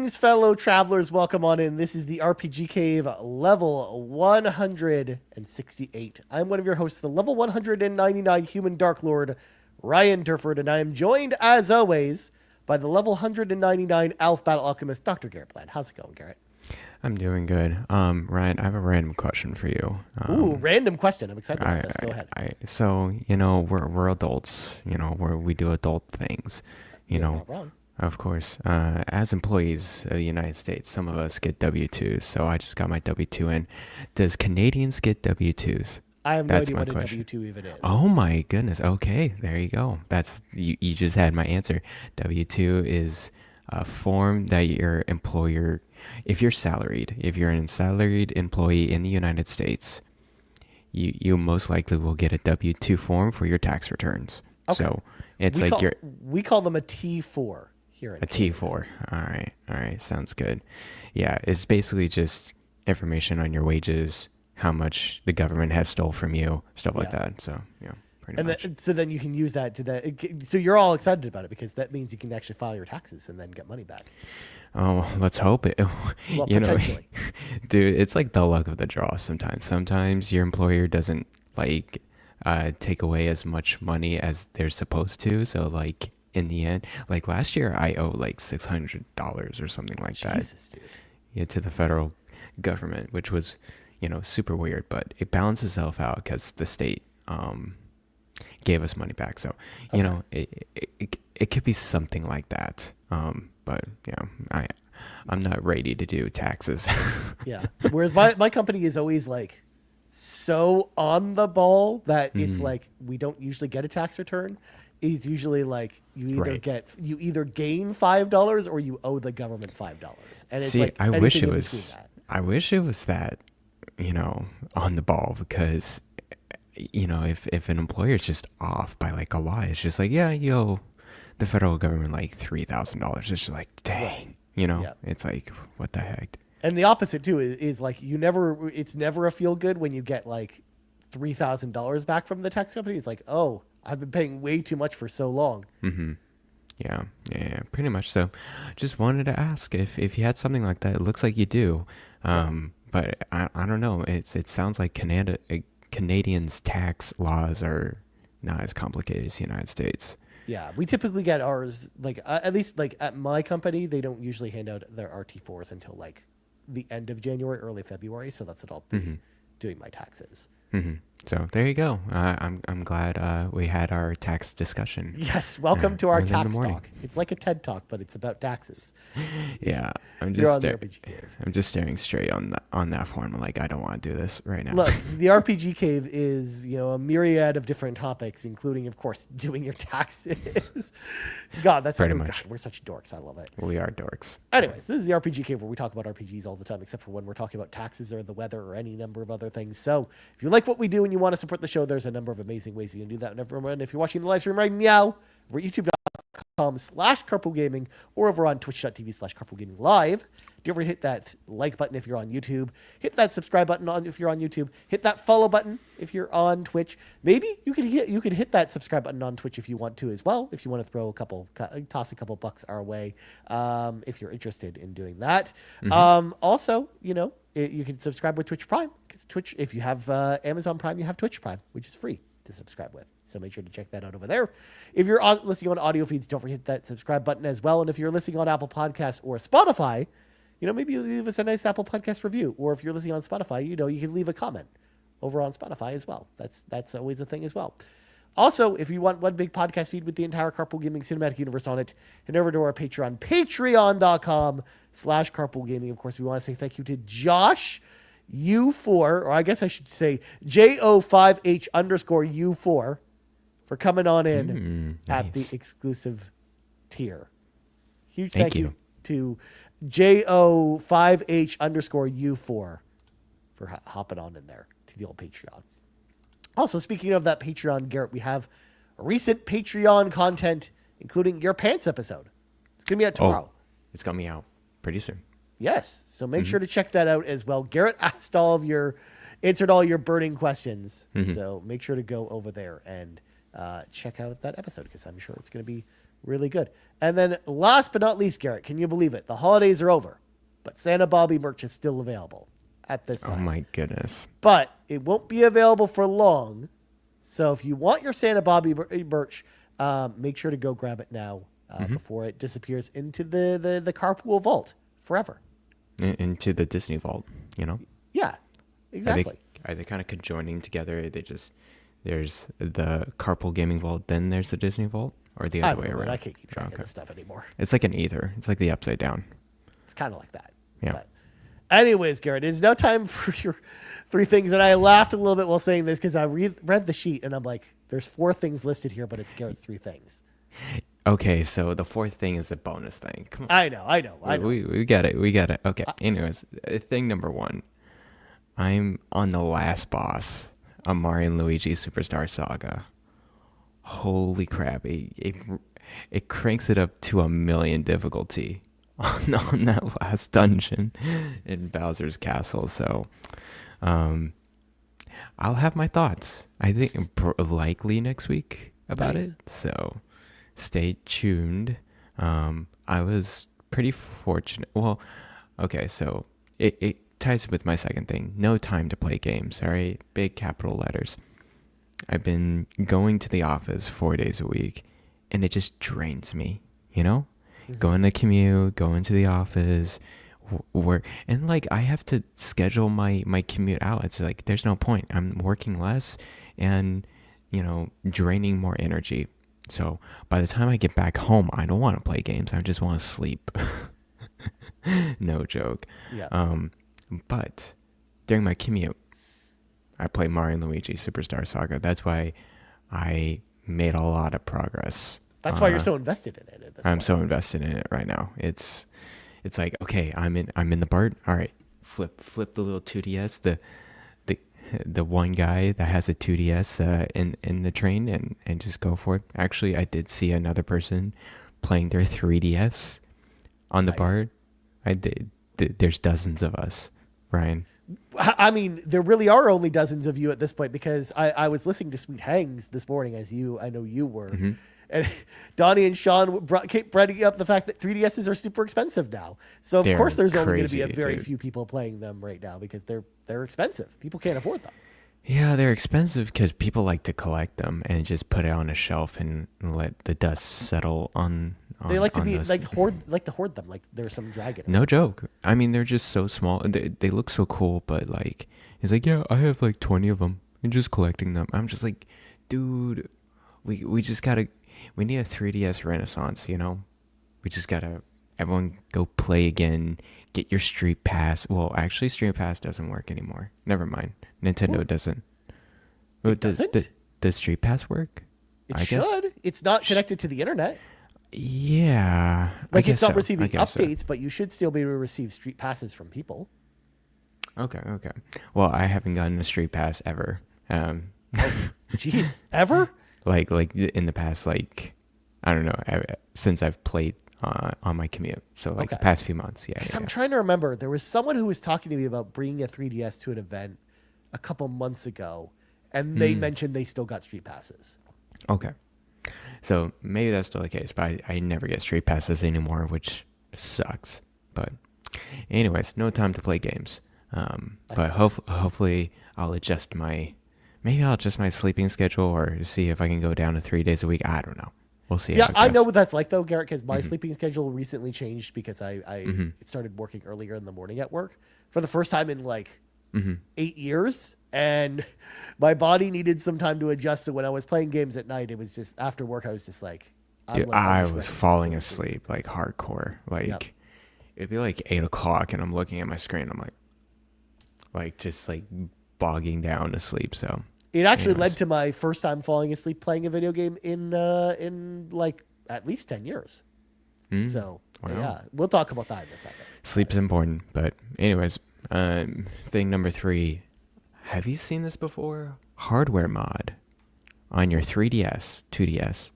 Greetings, fellow travelers. Welcome on in. This is the RPG Cave level 168. I'm one of your hosts, the level 199 human Dark Lord, Ryan Durford, and I am joined, as always, by the level 199 Elf Battle Alchemist, Dr. Garret Bland. How's it going, Garret? I'm doing good. Ryan, I have a random question for you. Ooh, random question. I'm excited about this. Go ahead. We're adults. We do adult things. You're not wrong. Of course. As employees of the United States, some of us get W-2s. So I just got my W-2 in. Does Canadians get W-2s? I have no idea what a W-2 even is. Oh my goodness. Okay, there you go. You just had my answer. W-2 is a form that your employer, if you're salaried, if you're a salaried employee in the United States, you most likely will get a W-2 form for your tax returns. Okay. So it's we call them a T4 here in Canada. T4. All right. Sounds good. Yeah, it's basically just information on your wages, how much the government has stole from you, stuff like that. So yeah. So then you can use that so you're all excited about it because that means you can actually file your taxes and then get money back. Oh, let's hope it. Well, potentially. Dude, it's like the luck of the draw sometimes. Sometimes your employer doesn't take away as much money as they're supposed to. So in the end, last year I owe $600 or something like Jesus, that. Dude. Yeah, to the federal government, which was, super weird, but it balances itself out because the state gave us money back. So, it could be something like that. But I'm not ready to do taxes. Yeah. Whereas my company is always so on the ball that it's we don't usually get a tax return. It's usually you either gain $5 or you owe the government $5. And it's I wish it was that, on the ball, because if an employer is just off by a lot, it's just you owe the federal government $3,000. It's just dang, it's what the heck. And the opposite too is it's never a feel good when you get $3,000 back from the tax company. It's oh, I've been paying way too much for so long. Mm-hmm. Yeah, pretty much. So just wanted to ask if you had something like that. It looks like you do. But I don't know. It sounds like Canadians' tax laws are not as complicated as the United States. Yeah, we typically get ours, at least at my company, they don't usually hand out their RT4s until the end of January, early February. So that's what I'll be doing my taxes. Mm-hmm. So there you go. I'm glad we had our tax discussion. Yes, welcome to our tax talk. It's like a TED talk, but it's about taxes. Yeah, I'm just staring straight on that form. I don't want to do this right now. Look, the RPG Cave is a myriad of different topics, including, of course, doing your taxes. God, that's pretty much. God, we're such dorks. I love it. We are dorks. Anyways, this is the RPG Cave where we talk about RPGs all the time, except for when we're talking about taxes or the weather or any number of other things. So if you like what we do and you want to support the show, there's a number of amazing ways you can do that. And everyone, if you're watching the live stream right now, we're at youtube.com/carpoolgaming or over on twitch.tv/carpoolgaming live. Do you ever hit that like button if you're on YouTube? Hit that subscribe button if you're on YouTube. Hit that follow button if you're on Twitch. Maybe you could hit that subscribe button on Twitch if you want to as well. If you want to toss a couple bucks our way, if you're interested in doing that. Also, you can subscribe with Twitch Prime. Because Twitch, if you have Amazon Prime, you have Twitch Prime, which is free to subscribe with. So make sure to check that out over there. If you're listening on audio feeds, don't forget that subscribe button as well. And if you're listening on Apple Podcasts or Spotify, maybe leave us a nice Apple Podcast review. Or if you're listening on Spotify, you can leave a comment over on Spotify as well. That's always a thing as well. Also, if you want one big podcast feed with the entire Carpool Gaming cinematic universe on it, head over to our Patreon, patreon.com/Carpool Gaming. Of course, we want to say thank you to Josh U4, or I guess I should say JO5H_U4 for coming on in at the exclusive tier. Huge thank you to JO5H_U4 for hopping on in there to the old Patreon. Also, speaking of that Patreon, Garret, we have recent Patreon content, including your pants episode. It's going to be out tomorrow. It's going to be out pretty soon. Yes. So make sure to check that out as well. Garret answered all your burning questions. So make sure to go over there and check out that episode because I'm sure it's going to be Really good. And then last but not least, Garrett, can you believe it? The holidays are over, but Xenobabes merch is still available at this time. Oh my goodness. But it won't be available for long. So if you want your Xenobabes merch, make sure to go grab it now before it disappears into the carpool vault forever. Into the Disney vault, you know? Yeah, exactly. Are they kind of conjoining together? There's the carpool gaming vault, then there's the Disney vault, or the other way around? I can't keep track of this stuff anymore. It's like an ether. It's like the upside down. It's kind of like that. Yeah. But anyways, Garrett, it's now time for your 3 things. And I laughed a little bit while saying this because I read the sheet and I'm like, there's 4 things listed here, but it's Garrett's 3 things. Okay, so the 4th thing is a bonus thing. Come on. I know. We got it. Okay. Anyways, thing number 1. I'm on the last boss of Mario and Luigi Superstar Saga. Holy crap. It cranks it up to 1,000,000 difficulty on that last dungeon in Bowser's Castle. So I'll have my thoughts. I think likely next week about it. So stay tuned. I was pretty fortunate. Well, okay, so it ties with my second thing. No time to play games, all right? Big capital letters. I've been going to the office 4 days a week, and it just drains me, you know? Mm-hmm. Going to commute, going to the office, work. And, like, I have to schedule my commute out. It's like, there's no point. I'm working less and, you know, draining more energy. So by the time I get back home, I don't want to play games. I just want to sleep. No joke. Yeah. But during my commute, I play Mario and Luigi Superstar Saga. That's why I made a lot of progress. That's why you're so invested in it. I'm so invested in it right now. It's like, okay, I'm in the BART. All right, flip the little 2DS, the one guy that has a 2DS in the train and just go for it. Actually, I did see another person playing their 3DS on the BART. I did. There's dozens of us, Ryan. I mean, there really are only dozens of you at this point because I was listening to Sweet Hangs this morning, as I know you were. Mm-hmm. And Donnie and Sean kept bringing up the fact that 3DSs are super expensive now. So, of course, there's only going to be a very few people playing them right now because they're expensive. People can't afford them. Yeah, they're expensive because people like to collect them and just put it on a shelf and let the dust settle on. They like to be hoard them like there's some dragon. No joke. I mean, they're just so small. They look so cool, but like it's like, yeah, I have like 20 of them and just collecting them. I'm just like, dude, we need a 3DS renaissance, you know? We just gotta everyone go play again. Get your Street Pass. Well, actually, Street Pass doesn't work anymore. Never mind. Nintendo doesn't. It doesn't? Does Street Pass work? It should. It's not connected to the internet. Yeah. Like it's not receiving updates, but you should still be able to receive Street Passes from people. Okay. Well, I haven't gotten a Street Pass ever. Jeez, ever? Like in the past, like, I don't know, since I've played on my commute. So like the past few months. Yeah. I'm trying to remember. There was someone who was talking to me about bringing a 3DS to an event a couple months ago, and they mentioned they still got Street Passes. Okay. So maybe that's still the case, but I never get Street Passes anymore, which sucks. But anyways, no time to play games. But hopefully I'll adjust my sleeping schedule or see if I can go down to 3 days a week. I don't know. We'll see. Yeah, I know what that's like though, Garrett, because my sleeping schedule recently changed because I it started working earlier in the morning at work for the first time in like 8 years. And my body needed some time to adjust. So when I was playing games at night, it was just after work, I was just like, dude, I was falling asleep like hardcore. Like it'd be like 8 o'clock and I'm looking at my screen. I'm like just like bogging down to sleep. So it actually led to my first time falling asleep playing a video game in like at least 10 years. So yeah, we'll talk about that in a second. Sleep's important. But anyways, thing number 3. Have you seen this before? Hardware mod on your 3DS, 2DS.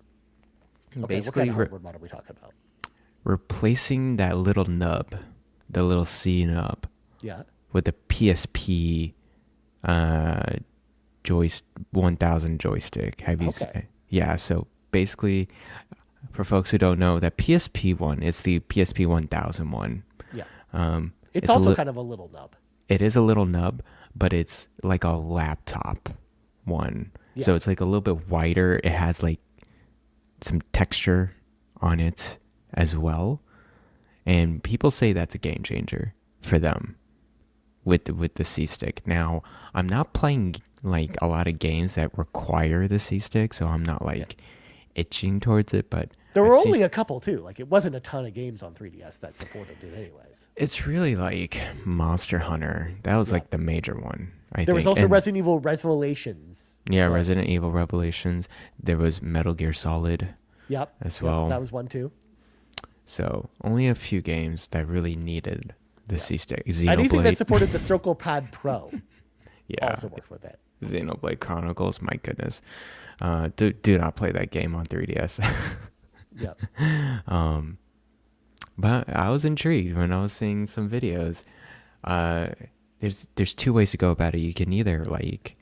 Okay, basically, what kind of hardware mod are we talking about? Replacing that little nub, the little C nub. Yeah. With the PSP 1000 joystick. Have you seen it? Yeah, so basically for folks who don't know, that PSP one is the PSP 1000 one. Yeah. It's also kind of a little nub. It is a little nub, but it's like a laptop one. Yeah. So it's like a little bit wider. It has like some texture on it as well. And people say that's a game changer for them with the C-Stick. Now, I'm not playing like a lot of games that require the C-Stick, so I'm not like itching towards it, but there were only a couple too. Like it wasn't a ton of games on 3DS that supported it anyways. It's really like Monster Hunter. That was like the major one. There was also Resident Evil Revelations. Yeah, Resident Evil Revelations. There was Metal Gear Solid. Yep. As well. That was one too. So only a few games that really needed the C-Stick. Xenoblade. Anything that supported the Circle Pad Pro. Also worked with it. Xenoblade Chronicles, my goodness. Do not play that game on 3DS. Yep. But I was intrigued when I was seeing some videos. There's two ways to go about it. You can either like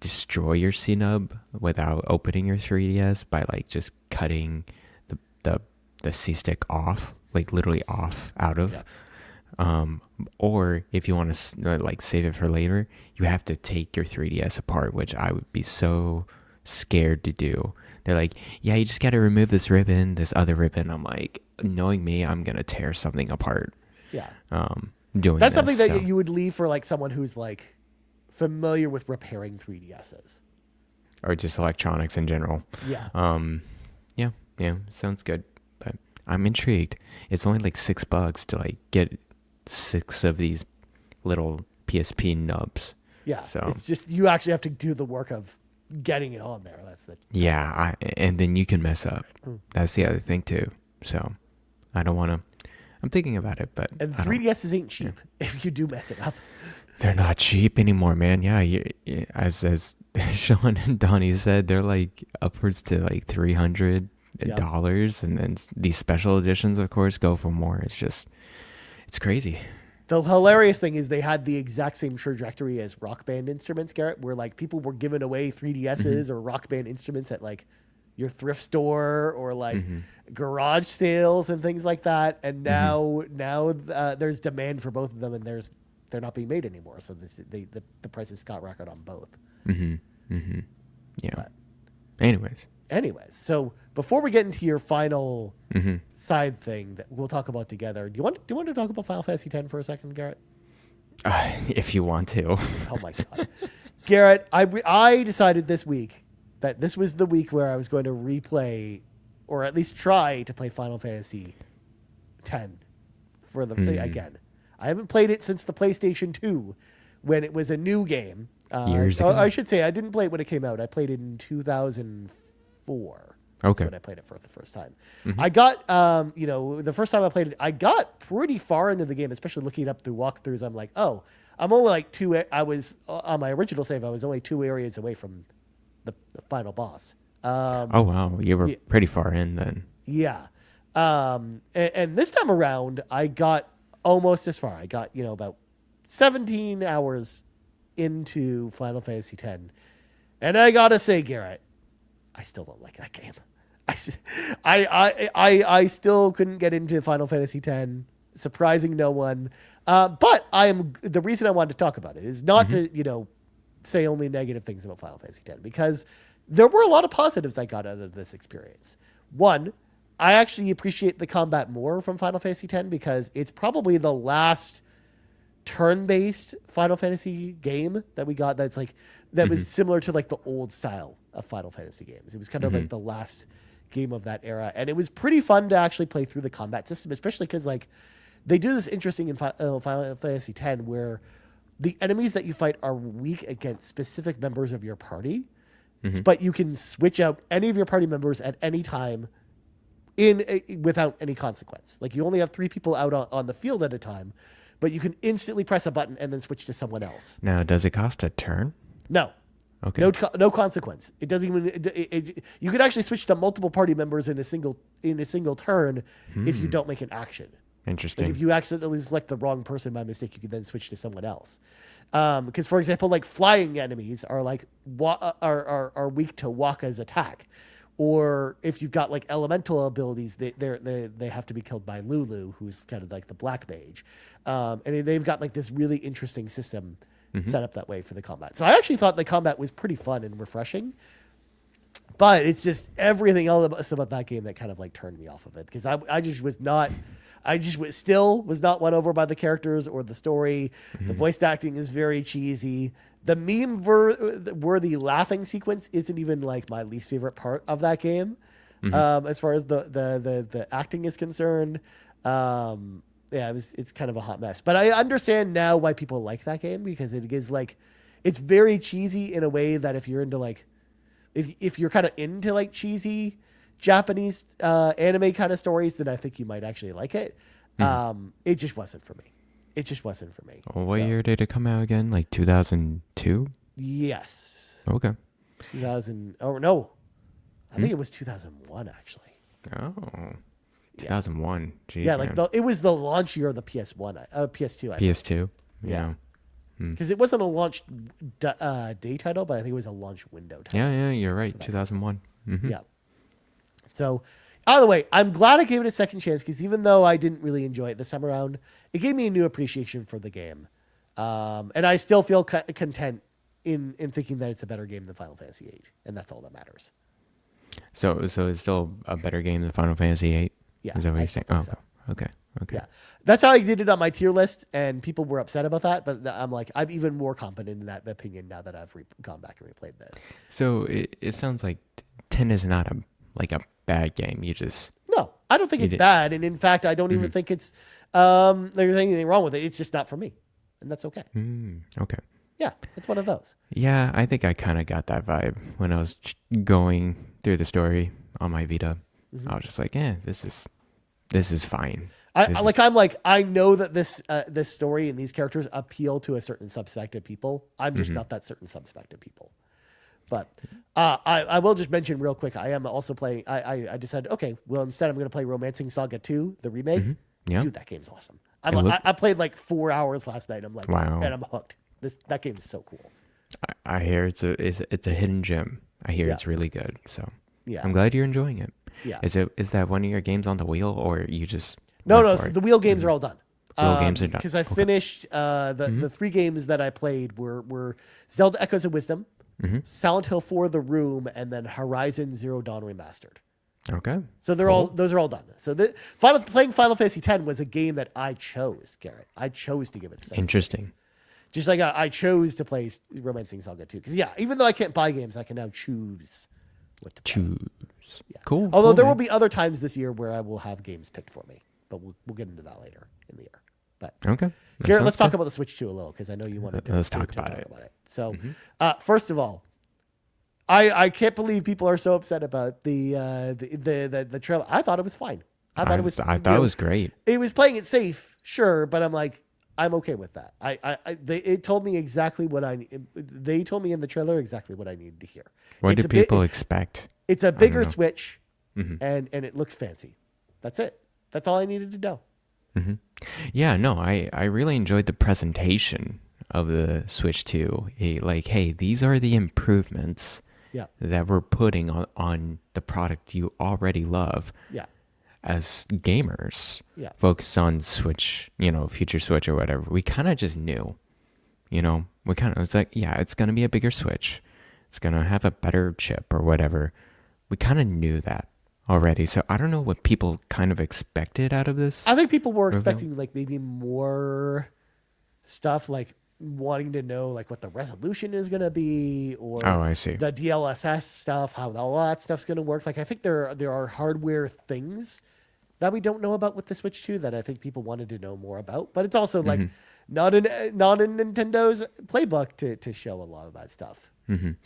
destroy your C-Nub without opening your 3DS by like just cutting the C-Stick off, like literally off out of. Or if you want to like save it for later, you have to take your 3DS apart, which I would be so scared to do. They're like, yeah, you just got to remove this ribbon, this other ribbon. I'm like, knowing me, I'm going to tear something apart. Yeah. That's something that you would leave for like someone who's like familiar with repairing 3DSs. Or just electronics in general. Yeah. Yeah, sounds good. But I'm intrigued. It's only like $6 to like get 6 of these little PSP nubs. Yeah. So it's just, you actually have to do the work of getting it on there. That's the and then you can mess up. That's the other thing too. So I don't want to. I'm thinking about it, but and 3DSs ain't cheap if you do mess it up. They're not cheap anymore, man. Yeah, as Sean and Donnie said, they're like upwards to like $300, and then these special editions, of course, go for more. It's crazy. The hilarious thing is they had the exact same trajectory as Rock Band instruments, Garrett, where like people were giving away 3DSs or Rock Band instruments at like your thrift store or like garage sales and things like that. And now there's demand for both of them, and they're not being made anymore. So the prices skyrocket on both. Yeah. But anyways, so before we get into your final side thing that we'll talk about together, do you want to talk about Final Fantasy X for a second, Garrett? If you want to. Oh my God, Garrett! I decided this week that this was the week where I was going to replay, or at least try to play Final Fantasy X for the again. I haven't played it since the PlayStation 2 when it was a new game. Years ago. I should say I didn't play it when it came out. I played it in 2004. Okay. When I played it for the first time. I got, the first time I played it, I got pretty far into the game, especially looking it up through walkthroughs. I'm like, oh, I'm only like on my original save, I was only 2 areas away from the final boss. Oh, wow. You were pretty far in then. Yeah. And this time around, I got almost as far. I got, about 17 hours into Final Fantasy X. And I gotta say, Garrett, I still don't like that game. I still couldn't get into Final Fantasy X, surprising no one. But the reason I wanted to talk about it is not to, say only negative things about Final Fantasy X, because there were a lot of positives I got out of this experience. One, I actually appreciate the combat more from Final Fantasy X because it's probably the last turn-based Final Fantasy game that we got that was similar to like the old style of Final Fantasy games. It was kind of like the last game of that era, and it was pretty fun to actually play through the combat system, especially because like they do this interesting in Final Fantasy X where the enemies that you fight are weak against specific members of your party, but you can switch out any of your party members at any time without any consequence. Like you only have 3 people out on the field at a time, but you can instantly press a button and then switch to someone else. Now, does it cost a turn? No. Okay. No consequence. It doesn't even. You could actually switch to multiple party members in a single turn if you don't make an action. Interesting. Like if you accidentally select the wrong person by mistake, you can then switch to someone else. Because for example, like flying enemies are like are weak to Waka's attack, or if you've got like elemental abilities, they have to be killed by Lulu, who's kind of like the black mage, and they've got like this really interesting system set up that way for the combat. So I actually thought the combat was pretty fun and refreshing, but it's just everything else about that game that kind of like turned me off of it, because I just was not. Still was not won over by the characters or the story. The voice acting is very cheesy. The meme-worthy laughing sequence isn't even like my least favorite part of that game, as far as the acting is concerned. It's kind of a hot mess. But I understand now why people like that game, because it is like, it's very cheesy in a way that if you're into like, if you're kind of into like cheesy Japanese anime kind of stories, then I think you might actually like it. It just wasn't for me. Well, what year did it come out again? Like 2002? Yes. Okay. 2000. Oh no, I think it was 2001 actually. Oh, 2001. Jeez, yeah, like man. it was the launch year of the PS1, PS2. I think. PS2. Yeah. Because it wasn't a launch day title, but I think it was a launch window title. Yeah, you're right. 2001. Yeah. So, either way, I'm glad I gave it a second chance, because even though I didn't really enjoy it this time around, it gave me a new appreciation for the game. And I still feel content in thinking that it's a better game than Final Fantasy VIII, and that's all that matters. So it's still a better game than Final Fantasy VIII? Yeah, Is that what I you're still saying? think so. Okay. Yeah, that's how I did it on my tier list, and people were upset about that. But I'm like, I'm even more confident in that opinion now that I've gone back and replayed this. So it sounds like 10 is not a bad game. You just... No, I don't think it's bad, and in fact, I don't even think it's there's anything wrong with it. It's just not for me, and that's okay. Okay. Yeah, it's one of those. Yeah, I think I kind of got that vibe when I was going through the story on my Vita. I was just like, this is fine. I know that this story and these characters appeal to a certain subset of people. I'm just not that certain subset of people. But I will just mention real quick, I am also playing, I decided, okay, well, instead I'm going to play Romancing Saga 2, the remake. Yeah. Dude, that game's awesome. I played like 4 hours last night. I'm like, wow. And I'm hooked. That game is so cool. I hear it's a hidden gem. I hear it's really good. So yeah, I'm glad you're enjoying it. Yeah. Is that one of your games on the wheel, or you just... No, so the wheel games are all done. Wheel games are done. Because I finished the 3 games that I played were Zelda Echoes of Wisdom, Silent Hill 4 The Room, and then Horizon Zero Dawn Remastered. Okay. So those are all done. So playing Final Fantasy X was a game that I chose, Garrett. I chose to give it a second Interesting. chance. Just like I chose to play Romancing Saga 2. Because even though I can't buy games, I can now choose what to play. Yeah. Cool. Although there man. will be other times this year where I will have games picked for me. But we'll get into that later in the year. But okay. Garrett, let's talk about the Switch 2 a little, because I know you wanted to talk about it. So, first of all, I can't believe people are so upset about the trailer. I thought it was fine. I thought it was great. It was playing it safe, sure, but I'm like, I'm okay with that. It told me exactly what they told me in the trailer exactly what I needed to hear. What do people expect? It's a bigger Switch, and it looks fancy. That's it. That's all I needed to know. Yeah, no, I really enjoyed the presentation of the Switch 2. Hey, these are the improvements that we're putting on the product you already love. Yeah. As gamers, focused on Switch, future Switch or whatever, we kind of just knew, it's like, it's going to be a bigger Switch. It's going to have a better chip or whatever. We kind of knew that already. So I don't know what people kind of expected out of this. I think people were expecting like maybe more stuff, like wanting to know like what the resolution is going to be, or I see. The DLSS stuff, how all that stuff's going to work. Like I think there are hardware things that we don't know about with the Switch 2 that I think people wanted to know more about. But it's also like not in Nintendo's playbook to show a lot of that stuff.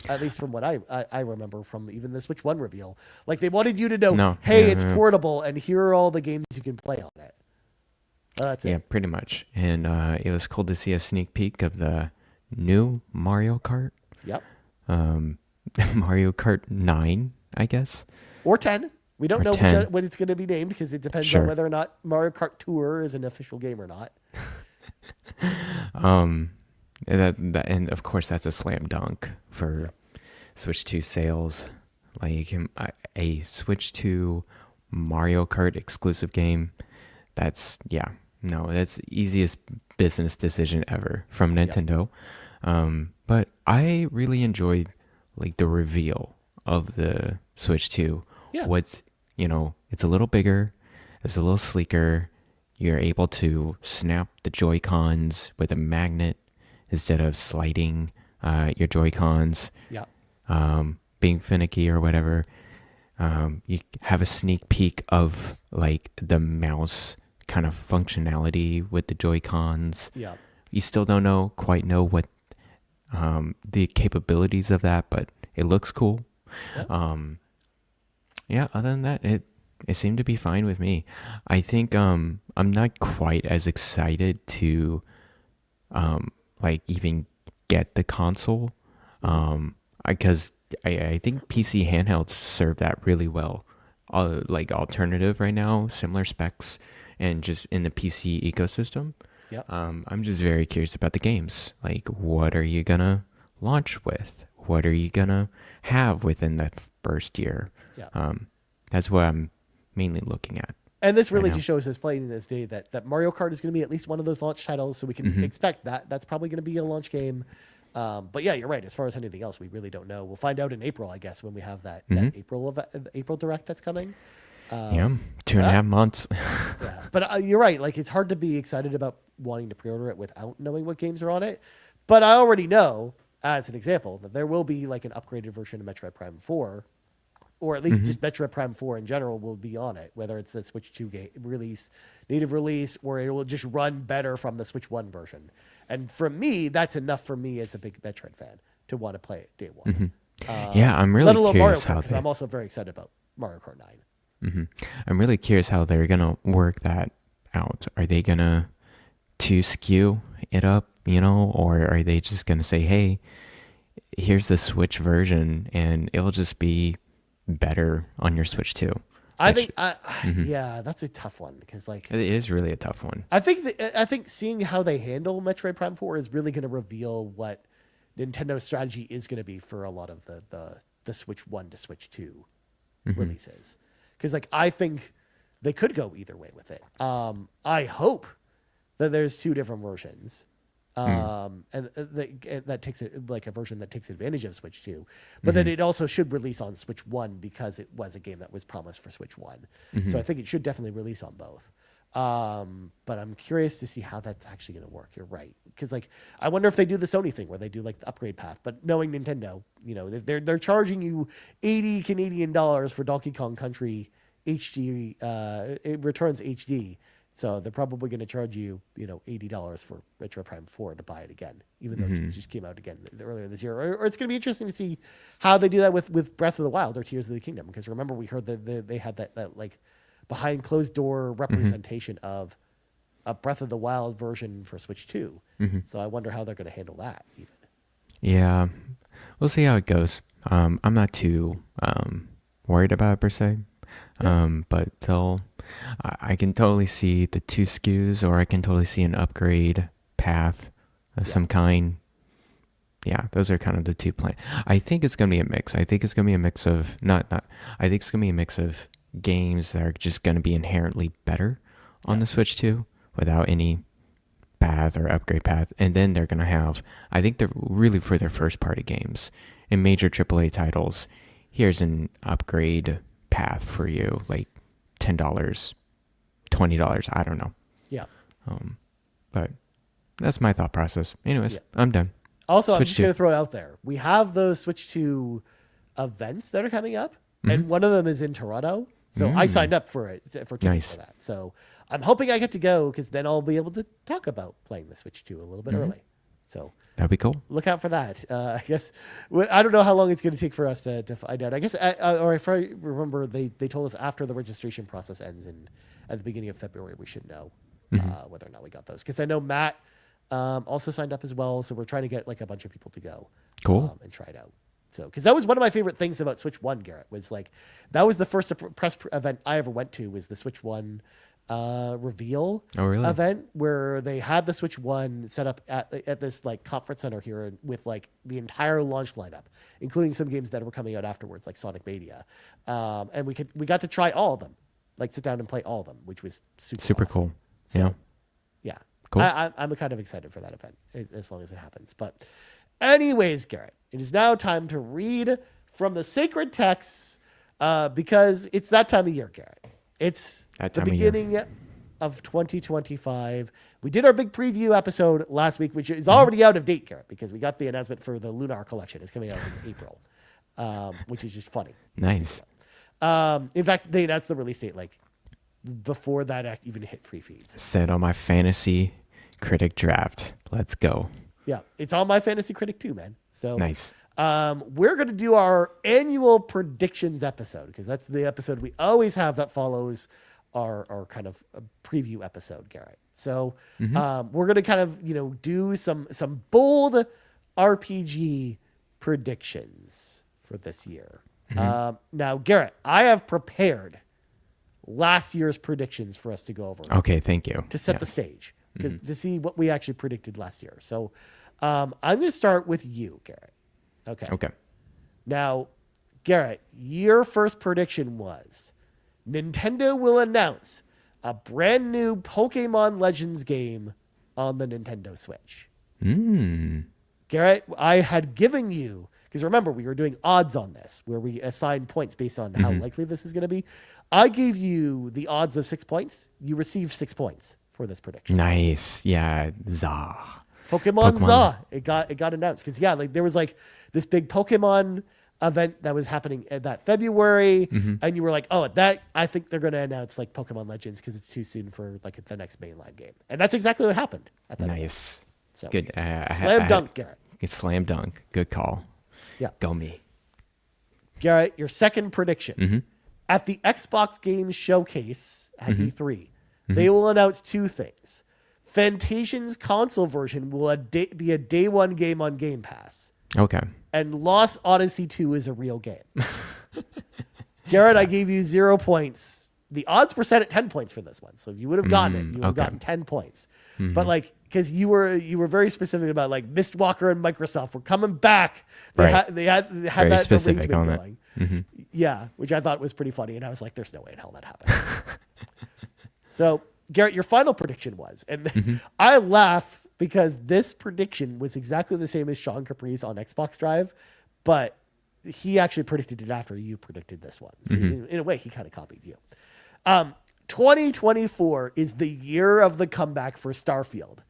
At least from what I remember from even the Switch 1 reveal. Like they wanted you to know, it's portable and here are all the games you can play on it. That's it. Yeah, pretty much. And it was cool to see a sneak peek of the new Mario Kart. Yep. Mario Kart 9, I guess. Or 10. We don't know what it's going to be named, because it depends on whether or not Mario Kart Tour is an official game or not. And of course that's a slam dunk for Switch 2 sales. Like a Switch 2 Mario Kart exclusive game. That's that's the easiest business decision ever from Nintendo. But I really enjoyed like the reveal of the Switch 2. Yeah. What's it's a little bigger, it's a little sleeker. You're able to snap the Joy-Cons with a magnet instead of sliding your Joy-Cons, Yeah. being finicky or whatever. You have a sneak peek of like the mouse kind of functionality with the Joy-Cons. Yeah. You still don't quite know what the capabilities of that, but it looks cool. Yeah. Other than that, it seemed to be fine with me. I think I'm not quite as excited to like even get the console because I think PC handhelds serve that really well. Like alternative right now, similar specs, and just in the PC ecosystem. Yep. I'm just very curious about the games. Like, what are you gonna launch with? What are you gonna have within the first year? Yeah. That's what I'm mainly looking at. And this really now. just shows us playing in this day that Mario Kart is going to be at least one of those launch titles, so we can expect that. That's probably going to be a launch game. But yeah, you're right. As far as anything else, we really don't know. We'll find out in April, I guess, when we have that April Direct that's coming. 2.5 months. Yeah, but you're right. Like, it's hard to be excited about wanting to pre-order it without knowing what games are on it. But I already know, as an example, that there will be like an upgraded version of Metroid Prime 4, or at least just Metroid Prime 4 in general will be on it, whether it's a Switch 2 native release, or it will just run better from the Switch 1 version. And for me, that's enough for me as a big Metroid fan to want to play it day one. I'm really let alone Mario curious Kart, how because I'm also very excited about Mario Kart 9. I'm really curious how they're gonna work that out. Are they gonna skew it up, or are they just gonna say, "Hey, here's the Switch version, and it'll just be better on your Switch 2"? I think, yeah, that's a tough one because, like, It is really a tough one. I think seeing how they handle Metroid Prime 4 is really going to reveal what Nintendo's strategy is going to be for a lot of the Switch 1 to Switch 2 releases. Because, like, I think they could go either way with it. I hope that there's two different versions. And that takes it like a version that takes advantage of Switch 2, but then it also should release on Switch 1 because it was a game that was promised for Switch 1. So I think it should definitely release on both. But I'm curious to see how that's actually going to work. You're right. Because, like, I wonder if they do the Sony thing where they do like the upgrade path, but knowing Nintendo, they're charging you $80 Canadian for Donkey Kong Country HD, it returns HD. So they're probably going to charge you, $80 for Metroid Prime 4 to buy it again, even though it just came out again earlier this year. Or it's going to be interesting to see how they do that with Breath of the Wild or Tears of the Kingdom. Because remember, we heard that they had that like behind closed door representation of a Breath of the Wild version for Switch 2. So I wonder how they're going to handle that even. Yeah, we'll see how it goes. I'm not too worried about it per se. But I can totally see the two SKUs, or I can totally see an upgrade path of some kind. Yeah, those are kind of the two plans. I think it's going to be a mix. I think it's going to be a mix of I think it's going to be a mix of games that are just going to be inherently better on the Switch 2 without any path or upgrade path. And then they're going to have, I think they're really for their first party games and major AAA titles. Here's an upgrade path for you, like $10, $20, I don't know. Yeah. But that's my thought process. Anyways, I'm done. Also, Switch I'm just going to throw it out there. We have those Switch 2 events that are coming up, and one of them is in Toronto. So I signed up for tickets for that. So I'm hoping I get to go because then I'll be able to talk about playing the Switch 2 a little bit early. So that'd be cool. Look out for that. I guess I don't know how long it's going to take for us to find out. I guess, or if I remember, they told us after the registration process ends at the beginning of February, we should know whether or not we got those. Because I know Matt also signed up as well, so we're trying to get like a bunch of people to go. Cool. And try it out. So, because that was one of my favorite things about Switch 1, Garrett, was like that was the first press event I ever went to, was the Switch 1 reveal really? event where they had the Switch 1 set up at this like conference center here with like the entire launch lineup, including some games that were coming out afterwards, like Sonic Mania. And we got to try all of them, like sit down and play all of them, which was super awesome. Cool. So, yeah. Cool. I'm kind of excited for that event as long as it happens. But anyways, Garrett, it is now time to read from the sacred texts because it's that time of year, Garrett. It's the beginning of 2025. We did our big preview episode last week, which is already out of date, Garrett, because we got the announcement for the Lunar collection. It's coming out in April, which is just funny. Nice. In fact, they announced the release date like before that even hit free feeds. Set on my fantasy critic draft. Let's go. Yeah, it's on my fantasy critic too, man. So nice. We're going to do our annual predictions episode because that's the episode we always have that follows our kind of preview episode, Garrett. So we're going to kind of, do some bold RPG predictions for this year. Now, Garrett, I have prepared last year's predictions for us to go over. Okay, thank you. To set the stage because to see what we actually predicted last year. So I'm going to start with you, Garrett. Okay. Now, Garrett, your first prediction was Nintendo will announce a brand new Pokemon Legends game on the Nintendo Switch. Garrett, I had given you, because remember, we were doing odds on this, where we assign points based on how likely this is going to be. I gave you the odds of 6 points. You received 6 points for this prediction. Nice. Yeah. Pokemon Za. It got announced because there was like this big Pokemon event that was happening in that February, and you were like, "Oh, that I think they're going to announce like Pokemon Legends because it's too soon for like the next mainline game," and that's exactly what happened at that nice. Event. So good. Slam dunk, Garrett. Slam dunk. Good call. Yeah, go me, Garrett. Your second prediction at the Xbox Games Showcase at E3, they will announce two things. Fantasian's console version will be a day one game on Game Pass. Okay. And Lost Odyssey 2 is a real game. Garrett, I gave you 0 points. The odds were set at 10 points for this one. So if you would have gotten it, you would have gotten 10 points. But because you were very specific about like Mistwalker and Microsoft were coming back. They had very that specific on going. That. Yeah, which I thought was pretty funny. And I was like, there's no way in hell that happened. So Garrett, your final prediction was, and I laugh because this prediction was exactly the same as Sean Capri's on Xbox Drive, but he actually predicted it after you predicted this one. So in a way, he kind of copied you. 2024 is the year of the comeback for Starfield,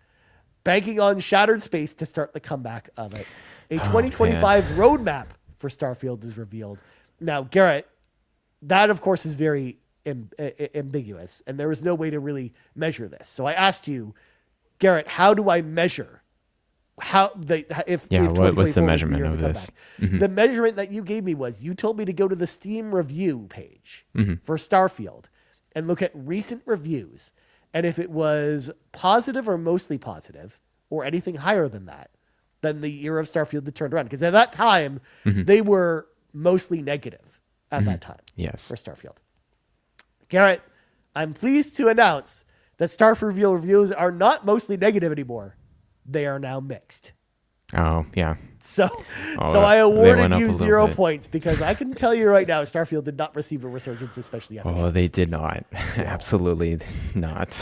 banking on Shattered Space to start the comeback of it. A 2025 roadmap for Starfield is revealed. Now, Garrett, that of course is very ambiguous, and there was no way to really measure this. So I asked you, Garrett, how do I measure what's the measurement of this? The measurement that you gave me was you told me to go to the Steam review page for Starfield and look at recent reviews, and if it was positive or mostly positive or anything higher than that, then the year of Starfield had turned around, because at that time they were mostly negative at that time. Yes, for Starfield. Garrett, I'm pleased to announce that Starfield reviews are not mostly negative anymore. They are now mixed. Oh, yeah. So I awarded you 0 points because I can tell you right now, Starfield did not receive a resurgence, especially after. Oh, they did not. Absolutely not.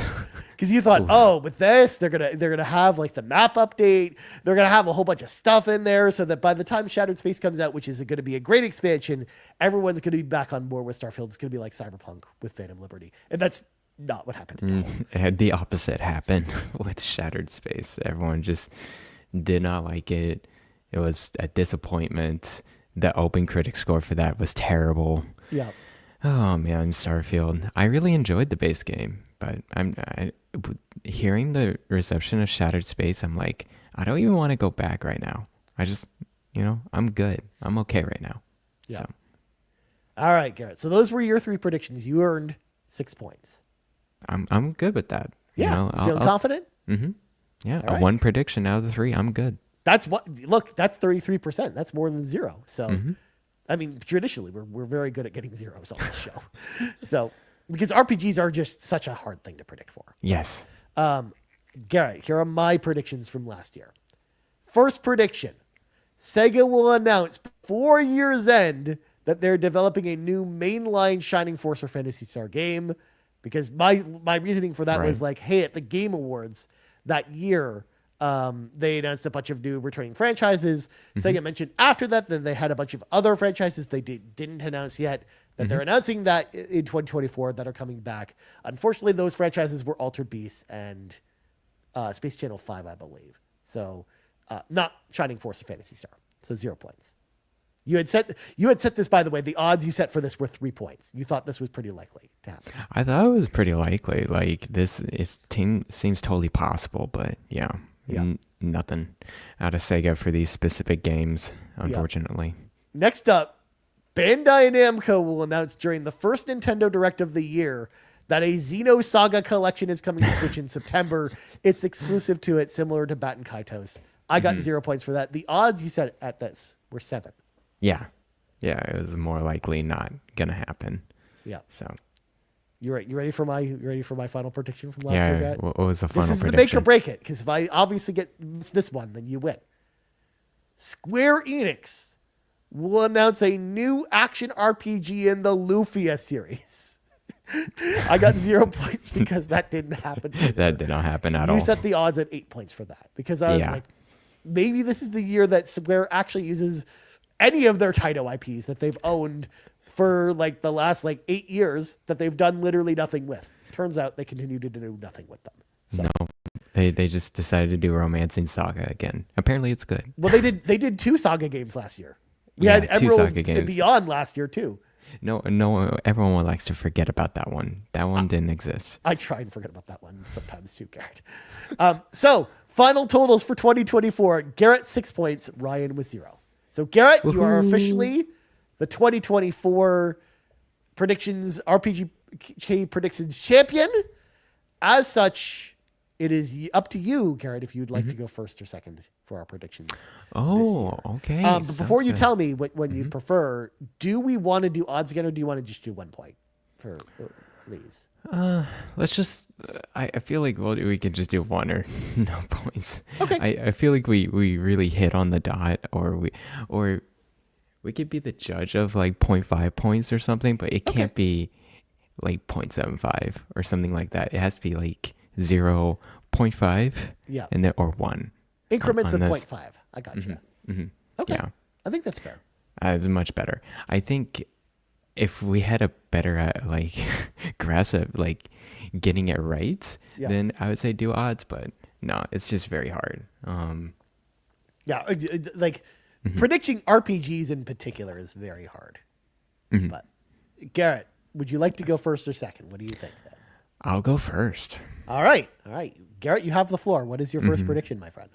Because you thought, with this, they're gonna have like the map update. They're gonna have a whole bunch of stuff in there, so that by the time Shattered Space comes out, which is going to be a great expansion, everyone's going to be back on board with Starfield. It's going to be like Cyberpunk with Phantom Liberty, and that's not what happened. It had the opposite happen with Shattered Space. Everyone just did not like it. It was a disappointment. The open critic score for that was terrible. Yeah. Oh man, Starfield. I really enjoyed the base game, but hearing the reception of Shattered Space, I'm like, I don't even want to go back right now. I just, I'm good. I'm okay right now. Yeah. So. All right, Garrett. So those were your 3 predictions. You earned 6 points. I'm good with that. Yeah. Feeling confident? Mm-hmm. Yeah. All right. 1 prediction out of the 3. I'm good. That's 33%. That's more than 0. So, I mean, traditionally we're very good at getting zeros on this show. So because RPGs are just such a hard thing to predict for. Yes. Garrett, here are my predictions from last year. First prediction, Sega will announce before year's end that they're developing a new mainline Shining Force or Phantasy Star game, because my reasoning for that was like, hey, at the Game Awards that year, they announced a bunch of new returning franchises. Sega mentioned after that they had a bunch of other franchises they didn't announce yet that they're announcing that in 2024 that are coming back. Unfortunately, those franchises were Altered Beast and Space Channel 5, I believe. So not Shining Force or Phantasy Star. So 0 points. You had set this, by the way, the odds you set for this were 3 points. You thought this was pretty likely to happen. I thought it was pretty likely. Like, seems totally possible, but yeah. Nothing out of Sega for these specific games, unfortunately. Next up, Bandai Namco will announce during the first Nintendo Direct of the year that a Xeno Saga collection is coming to Switch in September. It's exclusive to it, similar to Batten Kaitos. I got 0 points for that. The odds you set at this were 7. Yeah, it was more likely not gonna happen. Yeah. So. You ready for my final prediction from last year, Garrett? What was the final prediction? This is the make or break it, because if I obviously get this one, then you win. Square Enix will announce a new action RPG in the Lufia series. I got 0 points because that didn't happen. That did not happen at all. You set the odds at 8 points for that, because I was like, maybe this is the year that Square actually uses any of their Taito IPs that they've owned for like the last 8 years that they've done literally nothing with. Turns out they continue to do nothing with them. So. No, they just decided to do Romancing Saga again. Apparently it's good. Well, they did 2 Saga games last year. We had Emerald and Beyond last year too. No, everyone likes to forget about that one. That one didn't exist. I try and forget about that one sometimes too, Garrett. So final totals for 2024. Garrett 6 points, Ryan with 0. So Garrett, you are officially the 2024 predictions RPG predictions champion. As such, it is up to you, Garrett, if you'd like to go first or second for our predictions. Oh, okay. But before you tell me when you prefer, do we want to do odds again, or do you want to just do 1 point for these? Let's just. I feel like we can just do 1 or no points. Okay. I feel like we really hit on the dot, or we could be the judge of 0.5 points or something, but it can't be 0.75 or something like that. It has to be 0.5, and then or 1. Increments of 0.5. I got you. Okay. Yeah. I think that's fair. It's much better. I think if we had a better grasp of getting it right, then I would say do odds, but no, it's just very hard. Predicting RPGs in particular is very hard. But Garrett, would you like to go first or second? What do you think then? I'll go first. All right. Garrett, you have the floor. What is your first prediction, my friend?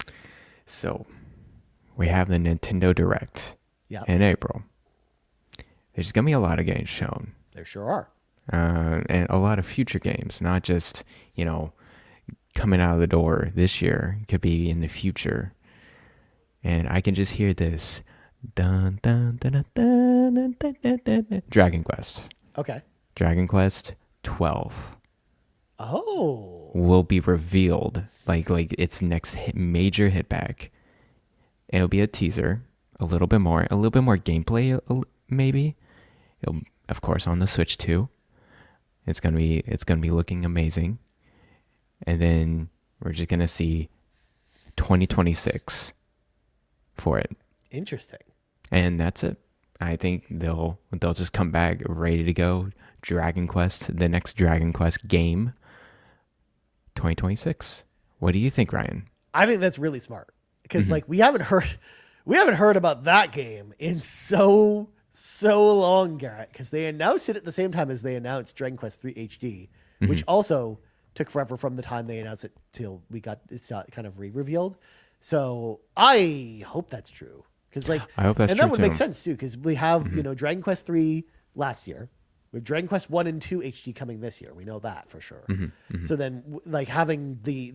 So we have the Nintendo Direct in April. There's going to be a lot of games shown. There sure are. And a lot of future games, not just, coming out of the door this year. It could be in the future. And I can just hear this. Dun, dun, dun, dun, dun, dun, dun, dun, dun. Dragon Quest. Okay. Dragon Quest 12. Oh. Will be revealed like its next major hit back. It'll be a teaser, a little bit more gameplay, maybe. It'll, of course, on the Switch too. It's gonna be looking amazing, and then we're just gonna see 2026 for it. Interesting. And that's it. I think they'll just come back ready to go. Dragon Quest, the next Dragon Quest game, 2026. What do you think, Ryan? I think that's really smart, because we haven't heard about that game in so long, Garrett, because they announced it at the same time as they announced Dragon Quest 3 HD, which also took forever from the time they announced it till we got it kind of re-revealed. So I hope that's true, because I hope that's true, and that would make sense too, because we have Dragon Quest 3 last year. We have Dragon Quest 1 and 2 HD coming this year. We know that for sure. So then, having the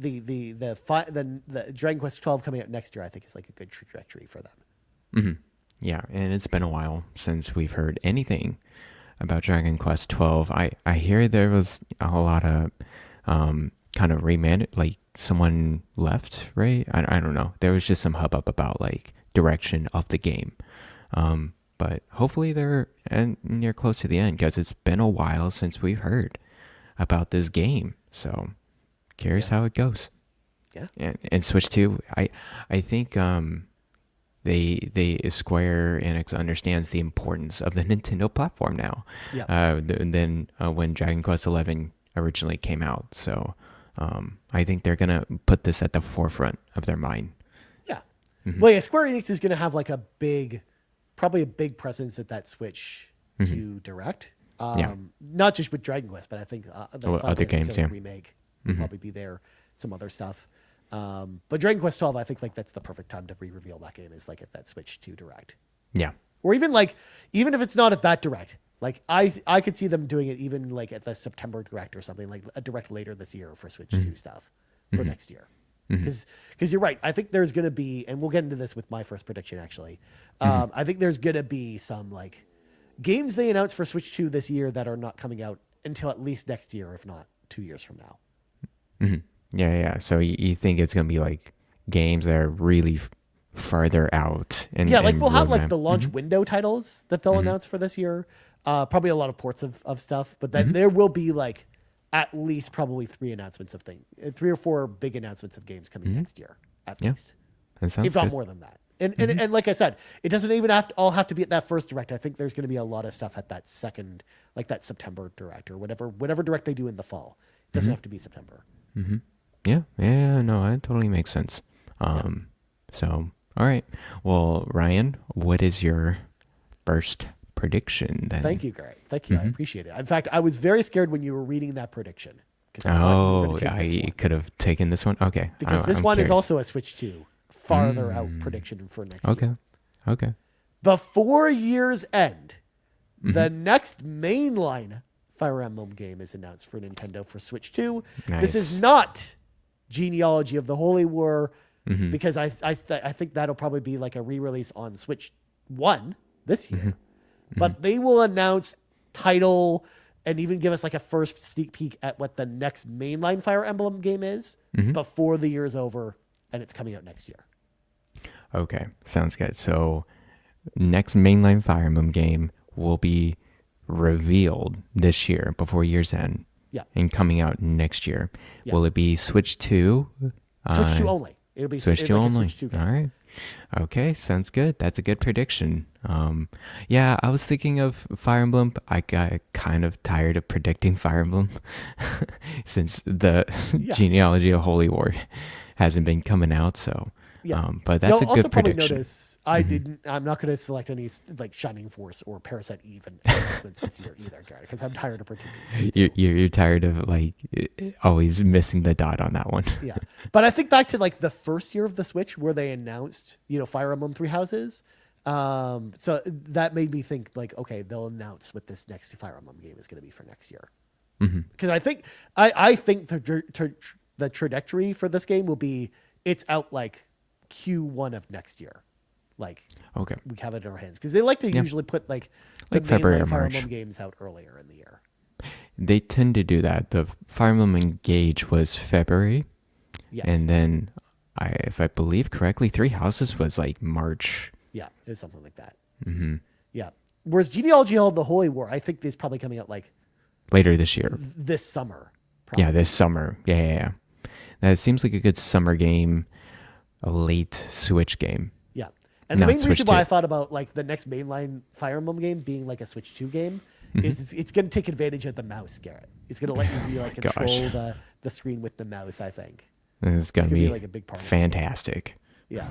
Dragon Quest 12 coming out next year, I think is a good trajectory for them. Yeah, and it's been a while since we've heard anything about Dragon Quest 12. I hear there was a lot of kind of like someone left, right? I don't know. There was just some hubbub about like direction of the game. But hopefully they're near close to the end because it's been a while since we've heard about this game. So curious how it goes. Yeah. And Switch 2, I think they Square Enix understands the importance of the Nintendo platform now. Yeah. Than when Dragon Quest 11 originally came out. So I think they're gonna put this at the forefront of their mind. Yeah. Well, yeah, Square Enix is going to have like probably a big presence at that Switch to Direct. Not just with Dragon Quest, but I think the other games, remake will probably be there. Some other stuff. But Dragon Quest 12, I think like that's the perfect time to re-reveal that game is like at that Switch 2 Direct. Yeah. Or even if it's not at that Direct, like I could see them doing it even like at the September Direct or something, like a Direct later this year for Switch 2 stuff for next year. Because you're right. I think there's going to be, and we'll get into this with my first prediction actually. I think there's going to be some like games they announced for Switch 2 this year that are not coming out until at least next year, if not 2 years from now. Yeah. So you think it's going to be like games that are really farther out? And we'll have like the launch window titles that they'll announce for this year. Probably a lot of ports of stuff, but then there will be like at least probably 3 or 4 big announcements of games coming next year, at least. That sounds if not good. more than that. And like I said, it doesn't even all have to be at that first Direct. I think there's going to be a lot of stuff at that second, like that September Direct or whatever Direct they do in the fall. It doesn't have to be September. Yeah, no, that totally makes sense. So, all right. Well, Ryan, what is your first prediction then? Thank you, Garret. Thank you. I appreciate it. In fact, I was very scared when you were reading that prediction. I could have taken this one? Okay. Because this one is also a Switch 2 farther out prediction for next year. Okay. Before year's end, the next mainline Fire Emblem game is announced for Nintendo for Switch 2. Nice. This is not Genealogy of the Holy War because I think that'll probably be like a re-release on Switch 1 this year. But they will announce title and even give us like a first sneak peek at what the next mainline Fire Emblem game is before the year is over and it's coming out next year. Okay, sounds good. So next mainline Fire Emblem game will be revealed this year before year's end. Yeah. And coming out next year. Yeah. Will it be Switch 2? Switch 2 only. It'll be Switch 2 like only. Switch 2 game. All right. Okay, sounds good. That's a good prediction. Yeah, I was thinking of Fire Emblem. I got kind of tired of predicting Fire Emblem since the Genealogy of Holy War hasn't been coming out. So, but that's You'll a good also probably prediction. notice I'm not going to select any like Shining Force or Parasite Eve announcements this year either, Garret, because I'm tired of predicting. You're tired of like always missing the dot on that one. Yeah, but I think back to like the first year of the Switch where they announced Fire Emblem Three Houses. So that made me think like, okay, they'll announce what this next Fire Emblem game is going to be for next year. Because I think the trajectory for this game will be it's out like Q1 of next year. Like, okay, we have it in our hands because they like to usually put like the February or Fire March Emblem games out earlier in the year. They tend to do that. The Fire Emblem Engage was February, and then if I believe correctly, Three Houses was like March. Yeah, it's something like that. Yeah. Whereas Genealogy of the Holy War, I think is probably coming out like later this year. This summer. Probably. Yeah, this summer. Yeah. That seems like a good summer game, a late Switch game. Yeah. And the main reason why I thought about like the next mainline Fire Emblem game being like a Switch 2 game is it's going to take advantage of the mouse, Garret. It's going to let you control the screen with the mouse, I think. It's going to be like a big part fantastic. Yeah.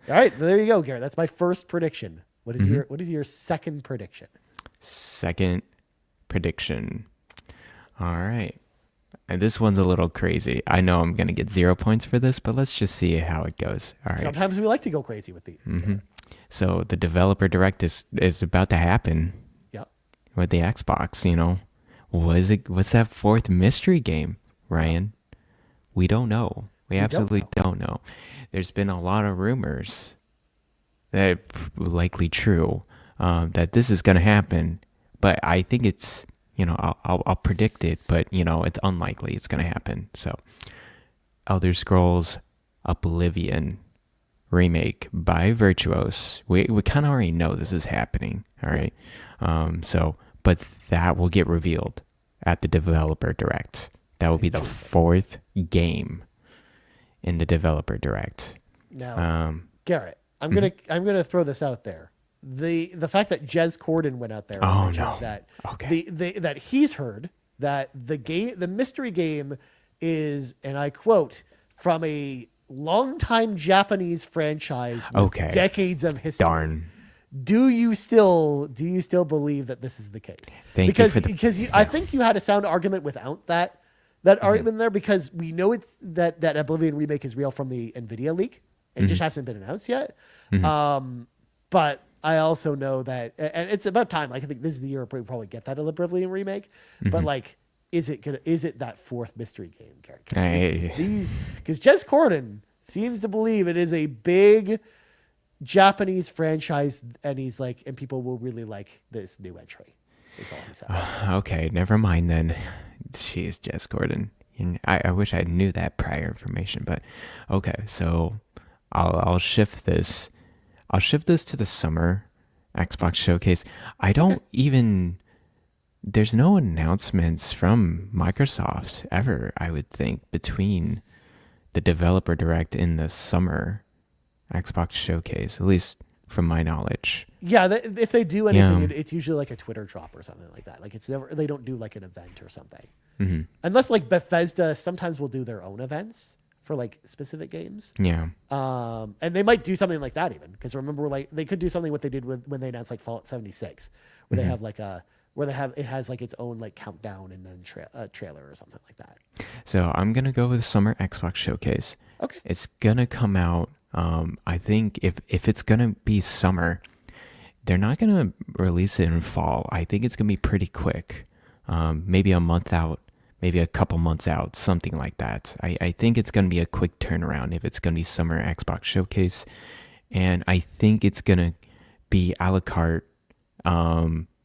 All right, there you go, Garret. That's my first prediction. What is your second prediction? Second prediction. All right. And this one's a little crazy. I know I'm going to get 0 points for this, but let's just see how it goes. All right. Sometimes we like to go crazy with these. So the developer direct is about to happen. Yep. With the Xbox, what's that fourth mystery game, Ryan? We don't know. We absolutely don't know. There's been a lot of rumors that likely true that this is going to happen but I think it's, I'll predict it, but it's unlikely it's gonna happen. So, Elder Scrolls Oblivion remake by Virtuos. We kind of already know this is happening. All right. But that will get revealed at the developer direct. That will be the fourth game in the developer direct. Now, Garrett, I'm gonna throw this out there. The fact that Jez Corden went out there and mentioned that that he's heard that the mystery game is, and I quote, from a longtime Japanese franchise with decades of history. Darn. Do you still believe that this is the case? Because I think you had a sound argument without that argument there, because we know it's that Oblivion remake is real from the Nvidia leak. It just hasn't been announced yet. But I also know that, and it's about time. Like, I think this is the year we probably get that Oblivion remake. But like, is it that fourth mystery game, Garrett? Because Jez Corden seems to believe it is a big Japanese franchise, and he's like, and people will really like this new entry. Is all he said. Okay, never mind then. She is Jez Corden. I wish I knew that prior information, but okay. So I'll shift this. I'll shift this to the summer Xbox showcase. I don't even. There's no announcements from Microsoft ever, I would think, between the developer direct and the summer Xbox showcase, at least from my knowledge. Yeah, if they do anything, it's usually like a Twitter drop or something like that. Like, it's never, they don't do like an event or something. Unless like Bethesda sometimes will do their own events for like specific games. Yeah. And they might do something like that even, because remember, like, they could do something what they did when they announced like Fallout 76, where they have like it has like its own like countdown and then trailer or something like that. So I'm gonna go with summer Xbox showcase. Okay. It's gonna come out. I think if it's gonna be summer, they're not gonna release it in fall. I think it's gonna be pretty quick. Maybe a month out, maybe a couple months out, something like that. I think it's gonna be a quick turnaround if it's gonna be summer Xbox showcase, and I think it's gonna be a la carte.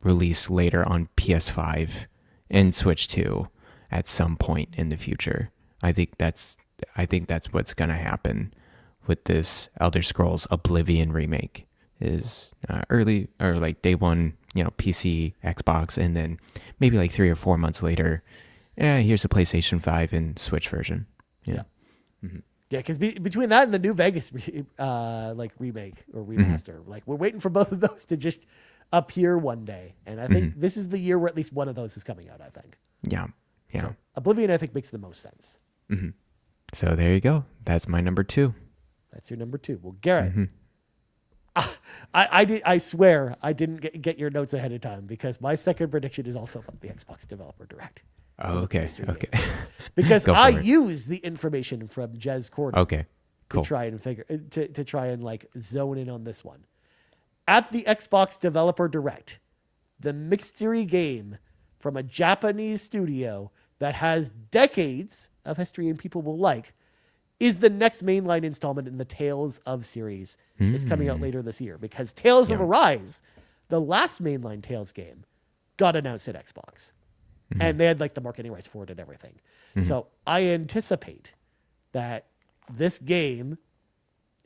Release later on PS5 and Switch 2 at some point in the future. I think that's what's gonna happen with this Elder Scrolls Oblivion remake. Is early or like day one, PC, Xbox, and then maybe like 3 or 4 months later, here's a PlayStation 5 and Switch version. Yeah. Yeah, because between that and the New Vegas remake or remaster, like, we're waiting for both of those to just appear one day, and I think this is the year where at least one of those is coming out. I think. Yeah. So Oblivion, I think, makes the most sense. So there you go. That's my number 2. That's your number 2. Well, Garrett, I swear I didn't get your notes ahead of time, because my second prediction is also about the Xbox Developer Direct. Oh, okay. Because I use the information from Jez Corden. Okay. Cool. To try and to try and like zone in on this one. At the Xbox Developer Direct, the mystery game from a Japanese studio that has decades of history and people will like is the next mainline installment in the Tales of series. It's coming out later this year, because Tales of Arise, the last mainline Tales game, got announced at Xbox. And they had like the marketing rights for it and everything. So I anticipate that this game,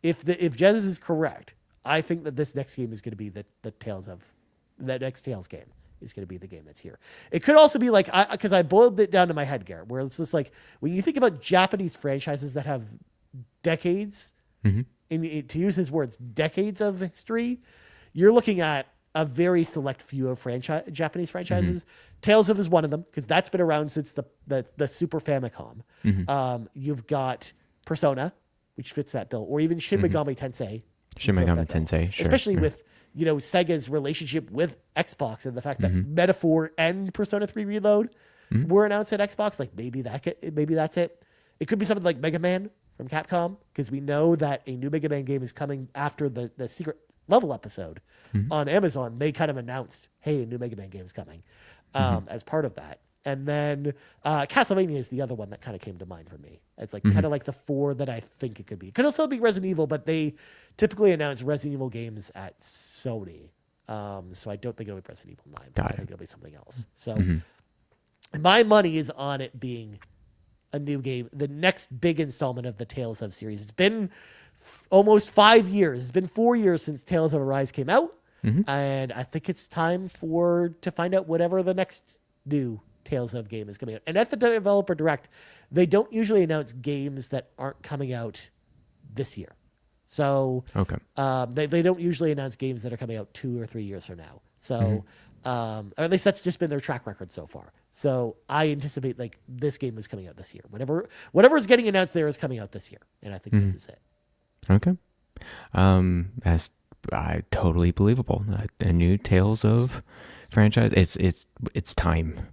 if Jez is correct, I think that this next game is going to be the next Tales game is going to be the game that's here. It could also be like, because I boiled it down to my head, Garrett, where it's just like, when you think about Japanese franchises that have decades, and to use his words, decades of history, you're looking at a very select few of Japanese franchises. Tales of is one of them, because that's been around since the Super Famicom. You've got Persona, which fits that bill, or even Shin Megami Tensei. Shin Megami Tensei, sure. Especially with Sega's relationship with Xbox and the fact that Metaphor and Persona 3 Reload were announced at Xbox. Like, maybe that's it. It could be something like Mega Man from Capcom, because we know that a new Mega Man game is coming after the Secret Level episode on Amazon. They kind of announced, hey, a new Mega Man game is coming as part of that. And then Castlevania is the other one that kind of came to mind for me. It's like kind of like the 4 that I think it could be. It could also be Resident Evil, but they typically announce Resident Evil games at Sony So I don't think it'll be Resident Evil 9. Got I it. think it'll be something else. So my money is on it being a new game, the next big installment of the Tales of series. It's been almost 5 years. It's been 4 years since Tales of Arise came out. And I think it's time to find out whatever the next new Tales of game is coming out. And at the Developer Direct, they don't usually announce games that aren't coming out this year. So they don't usually announce games that are coming out 2 or 3 years from now. So or at least that's just been their track record so far. So I anticipate like this game is coming out this year. Whatever is getting announced there is coming out this year. And I think this is it. Okay. That's totally believable. A new Tales of franchise. It's time.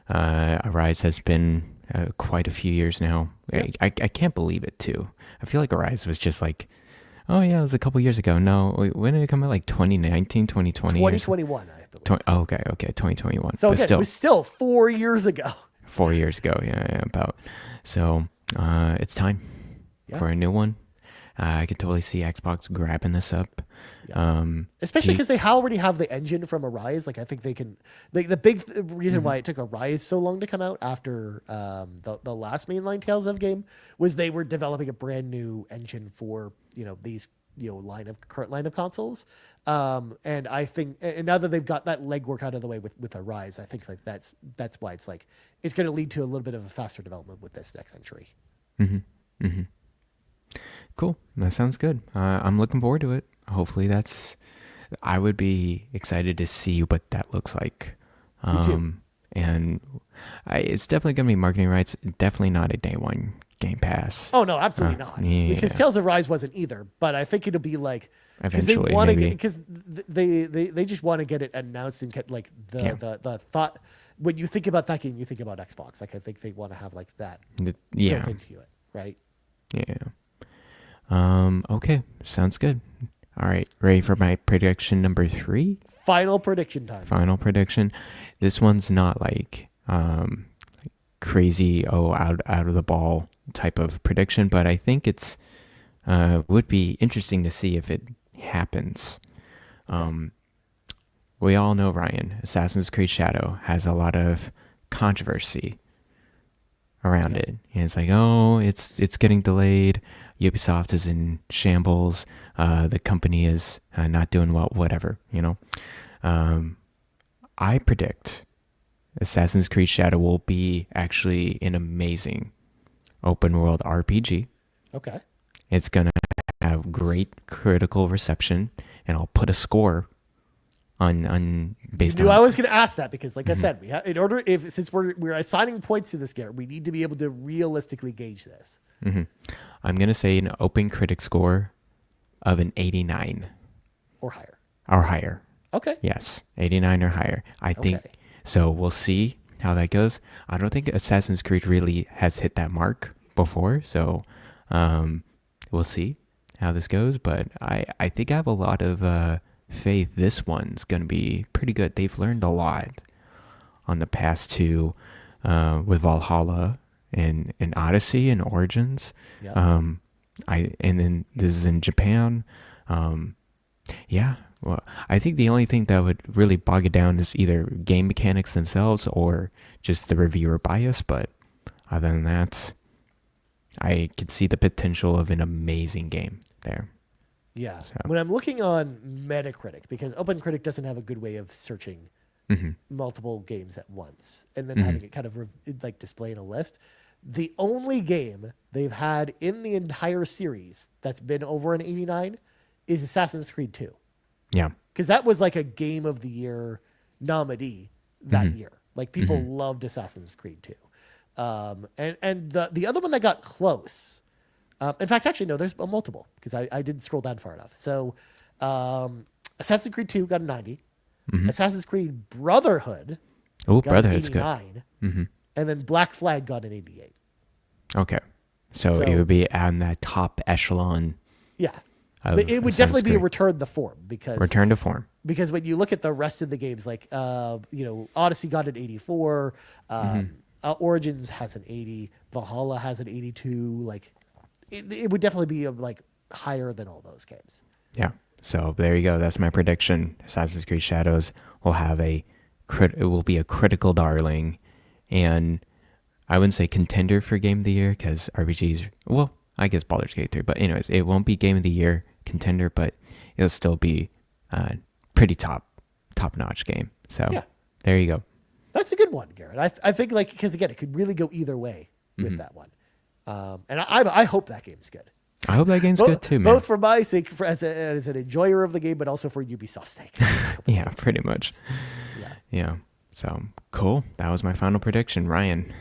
Arise has been quite a few years now. Yeah. I can't believe it too. I feel like Arise was just like, oh yeah, it was a couple years ago. No, when did it come out? Like 2019, 2020? 2021, I believe. Okay, 2021. So again, it was still 4 years ago. 4 years ago, yeah, about. So it's time for a new one. I could totally see Xbox grabbing this up. Yeah. Especially because they already have the engine from Arise. Like I think they can. The big reason why it took Arise so long to come out after the last mainline Tales of game was they were developing a brand new engine for these current line of consoles. And I think now that they've got that legwork out of the way with Arise, I think like that's why it's going to lead to a little bit of a faster development with this next entry. Cool. That sounds good. I'm looking forward to it. Hopefully I would be excited to see what that looks like. Me too. And it's definitely going to be marketing rights. Definitely not a day one Game Pass. Oh no, absolutely not. Yeah. Because Tales of Rise wasn't either, but I think it'll be like, eventually, because they just want to get it announced and get like the thought. When you think about that game, you think about Xbox. Like I think they want to have like that built into it, right? Yeah. Okay, sounds good. All right, ready for my prediction number 3? Final prediction time. Final prediction. This one's not like crazy, out of the ball type of prediction, but I think it's would be interesting to see if it happens. We all know, Ryan, Assassin's Creed Shadow has a lot of controversy around it. And it's like, oh, it's getting delayed. Ubisoft is in shambles. The company is not doing well, whatever, I predict Assassin's Creed Shadow will be actually an amazing open world RPG. Okay. It's going to have great critical reception, and I'll put a score on based on. I was going to ask that because, like I said, we since we're assigning points to this game, we need to be able to realistically gauge this. I'm going to say an open critic score of an 89 or higher. Or higher. Okay. Yes, 89 or higher. I think so. We'll see how that goes. I don't think Assassin's Creed really has hit that mark before, so we'll see how this goes. But I think I have a lot of faith this one's going to be pretty good. They've learned a lot on the past two with Valhalla and Odyssey and Origins. Yep. And then this is in Japan. Well, I think the only thing that would really bog it down is either game mechanics themselves or just the reviewer bias. But other than that, I could see the potential of an amazing game there. Yeah. So. When I'm looking on Metacritic, because OpenCritic doesn't have a good way of searching multiple games at once and then having it kind of display in a list, the only game they've had in the entire series that's been over an 89 is Assassin's Creed 2. Yeah. Because that was like a Game of the Year nominee that year. Like people loved Assassin's Creed 2. And the other one that got close, in fact, actually, no, there's multiple because I didn't scroll down far enough. So Assassin's Creed 2 got a 90. Assassin's Creed Brotherhood got Brotherhood's an 89. And then Black Flag got an 88. Okay. So it would be on that top echelon. Yeah. But it would definitely be a return to form because when you look at the rest of the games, like Odyssey got an 84, Origins has an 80, Valhalla has an 82. Like it would definitely be higher than all those games. Yeah. So there you go. That's my prediction. Assassin's Creed Shadows will have it will be a critical darling, and I wouldn't say contender for Game of the Year because RPGs. Well, I guess Baldur's Gate 3, but anyways, it won't be Game of the Year contender, but it'll still be pretty top notch game. So there you go. That's a good one, Garrett. I think like because again, it could really go either way with that one, and I hope that game's good. I hope that game's good too, man. Both for my sake, as an enjoyer of the game, but also for Ubisoft's sake. Yeah, pretty much. Yeah. So cool. That was my final prediction, Ryan.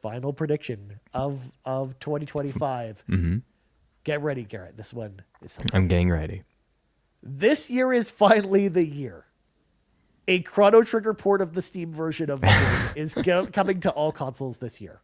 Final prediction of 2025. Get ready, Garrett. This one is something. I'm getting ready. This year is finally the year. A Chrono Trigger port of the Steam version of the game is coming to all consoles this year.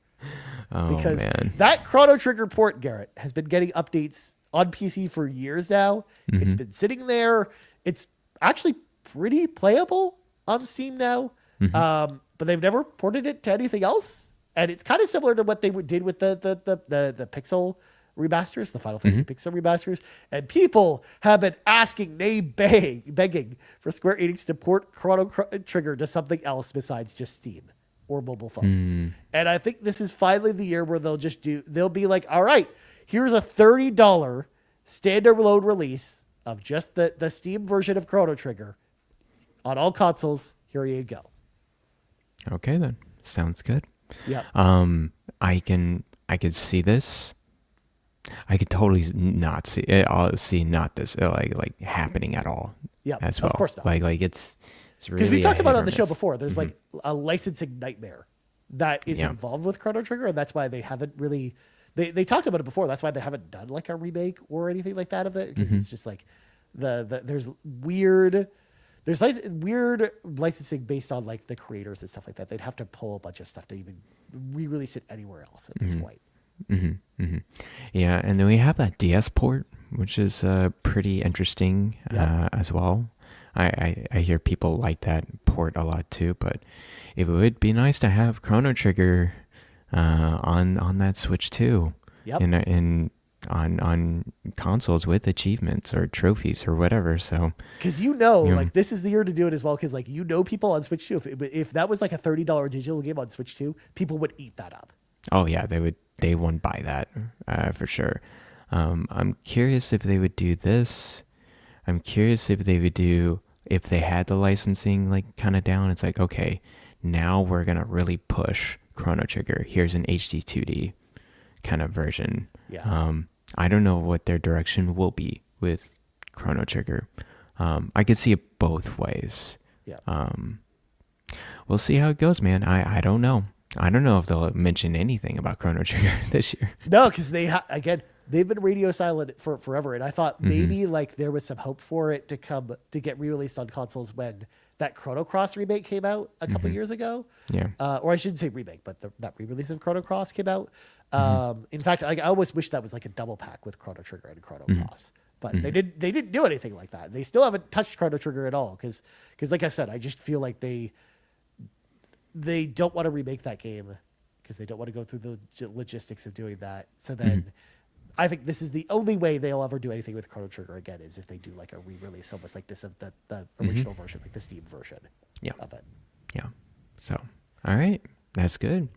Oh, because man. that Chrono Trigger port, Garrett, has been getting updates on PC for years now. It's been sitting there. It's actually pretty playable on Steam now, but they've never ported it to anything else. And it's kind of similar to what they did with the Pixel remasters, the Final Fantasy Pixel remasters. And people have been asking, begging for Square Enix to port Chrono Trigger to something else besides just Steam or mobile phones. And I think this is finally the year where they'll be like, all right, here's a $30 standalone release of just the Steam version of Chrono Trigger on all consoles. Here you go. Okay, then. Sounds good. Yeah. I could see this. I could totally not see it. I'll see not this like happening at all. Yeah, as well. Of course not. Like it's really because we talked about it on the miss. show before. There's like a licensing nightmare that is involved with Chrono Trigger, and that's why they haven't really. They talked about it before. That's why they haven't done like a remake or anything like that of it, because it's just like there's weird licensing based on like the creators and stuff like that. They'd have to pull a bunch of stuff to even re-release it anywhere else at this point. Yeah, and then we have that DS port, which is pretty interesting as well. I hear people like that port a lot too, but it would be nice to have Chrono Trigger on that Switch too. Yep. On consoles with achievements or trophies or whatever. So because like this is the year to do it as well, because like people on Switch 2, if that was like a $30 digital game on Switch 2, people would eat that up. Oh yeah, they wouldn't buy that for sure. I'm curious if they would do this. I'm curious if they would do, if they had the licensing like kind of down. It's like, okay, now we're gonna really push Chrono Trigger. Here's an HD 2D kind of version. Yeah. I don't know what their direction will be with Chrono Trigger. I could see it both ways. Yeah. We'll see how it goes, man. I don't know. I don't know if they'll mention anything about Chrono Trigger this year. No, because they've been radio silent for forever, and I thought maybe like there was some hope for it to get re-released on consoles when that Chrono Cross remake came out a couple years ago. Yeah. Or I shouldn't say remake, but that re-release of Chrono Cross came out. In fact, I always wish that was like a double pack with Chrono Trigger and Chrono Cross. But they didn't do anything like that. They still haven't touched Chrono Trigger at all because like I said, I just feel like they don't want to remake that game because they don't want to go through the logistics of doing that. So then I think this is the only way they'll ever do anything with Chrono Trigger again, is if they do like a re-release almost like this of the original version, like the Steam version of it. Yeah. So, all right. That's good.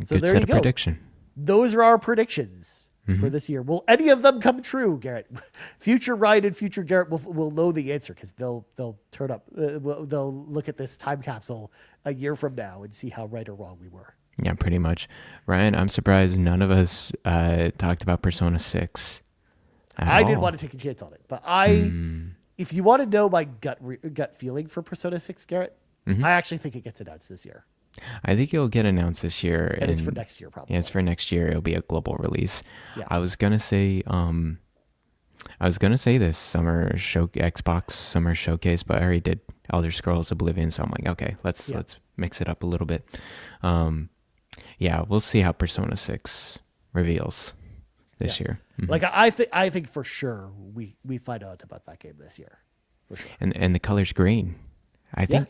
So good there set you of go. prediction. Those are our predictions for this year. Will any of them come true, Garrett? Future Ryan and future Garrett will know the answer because they'll turn up. They'll look at this time capsule a year from now and see how right or wrong we were. Yeah, pretty much. Ryan, I'm surprised none of us talked about Persona 6. I didn't want to take a chance on it, but if you want to know my gut feeling for Persona 6, Garrett, I actually think it gets announced this year. I think it'll get announced this year, and it's for next year, probably. Yeah, it's for next year. It'll be a global release. Yeah. I was gonna say this Xbox summer showcase, but I already did Elder Scrolls Oblivion, so I'm like, okay, let's mix it up a little bit. Yeah, we'll see how Persona 6 reveals this year. Like I think for sure we find out about that game this year, for sure. And the color's green. I think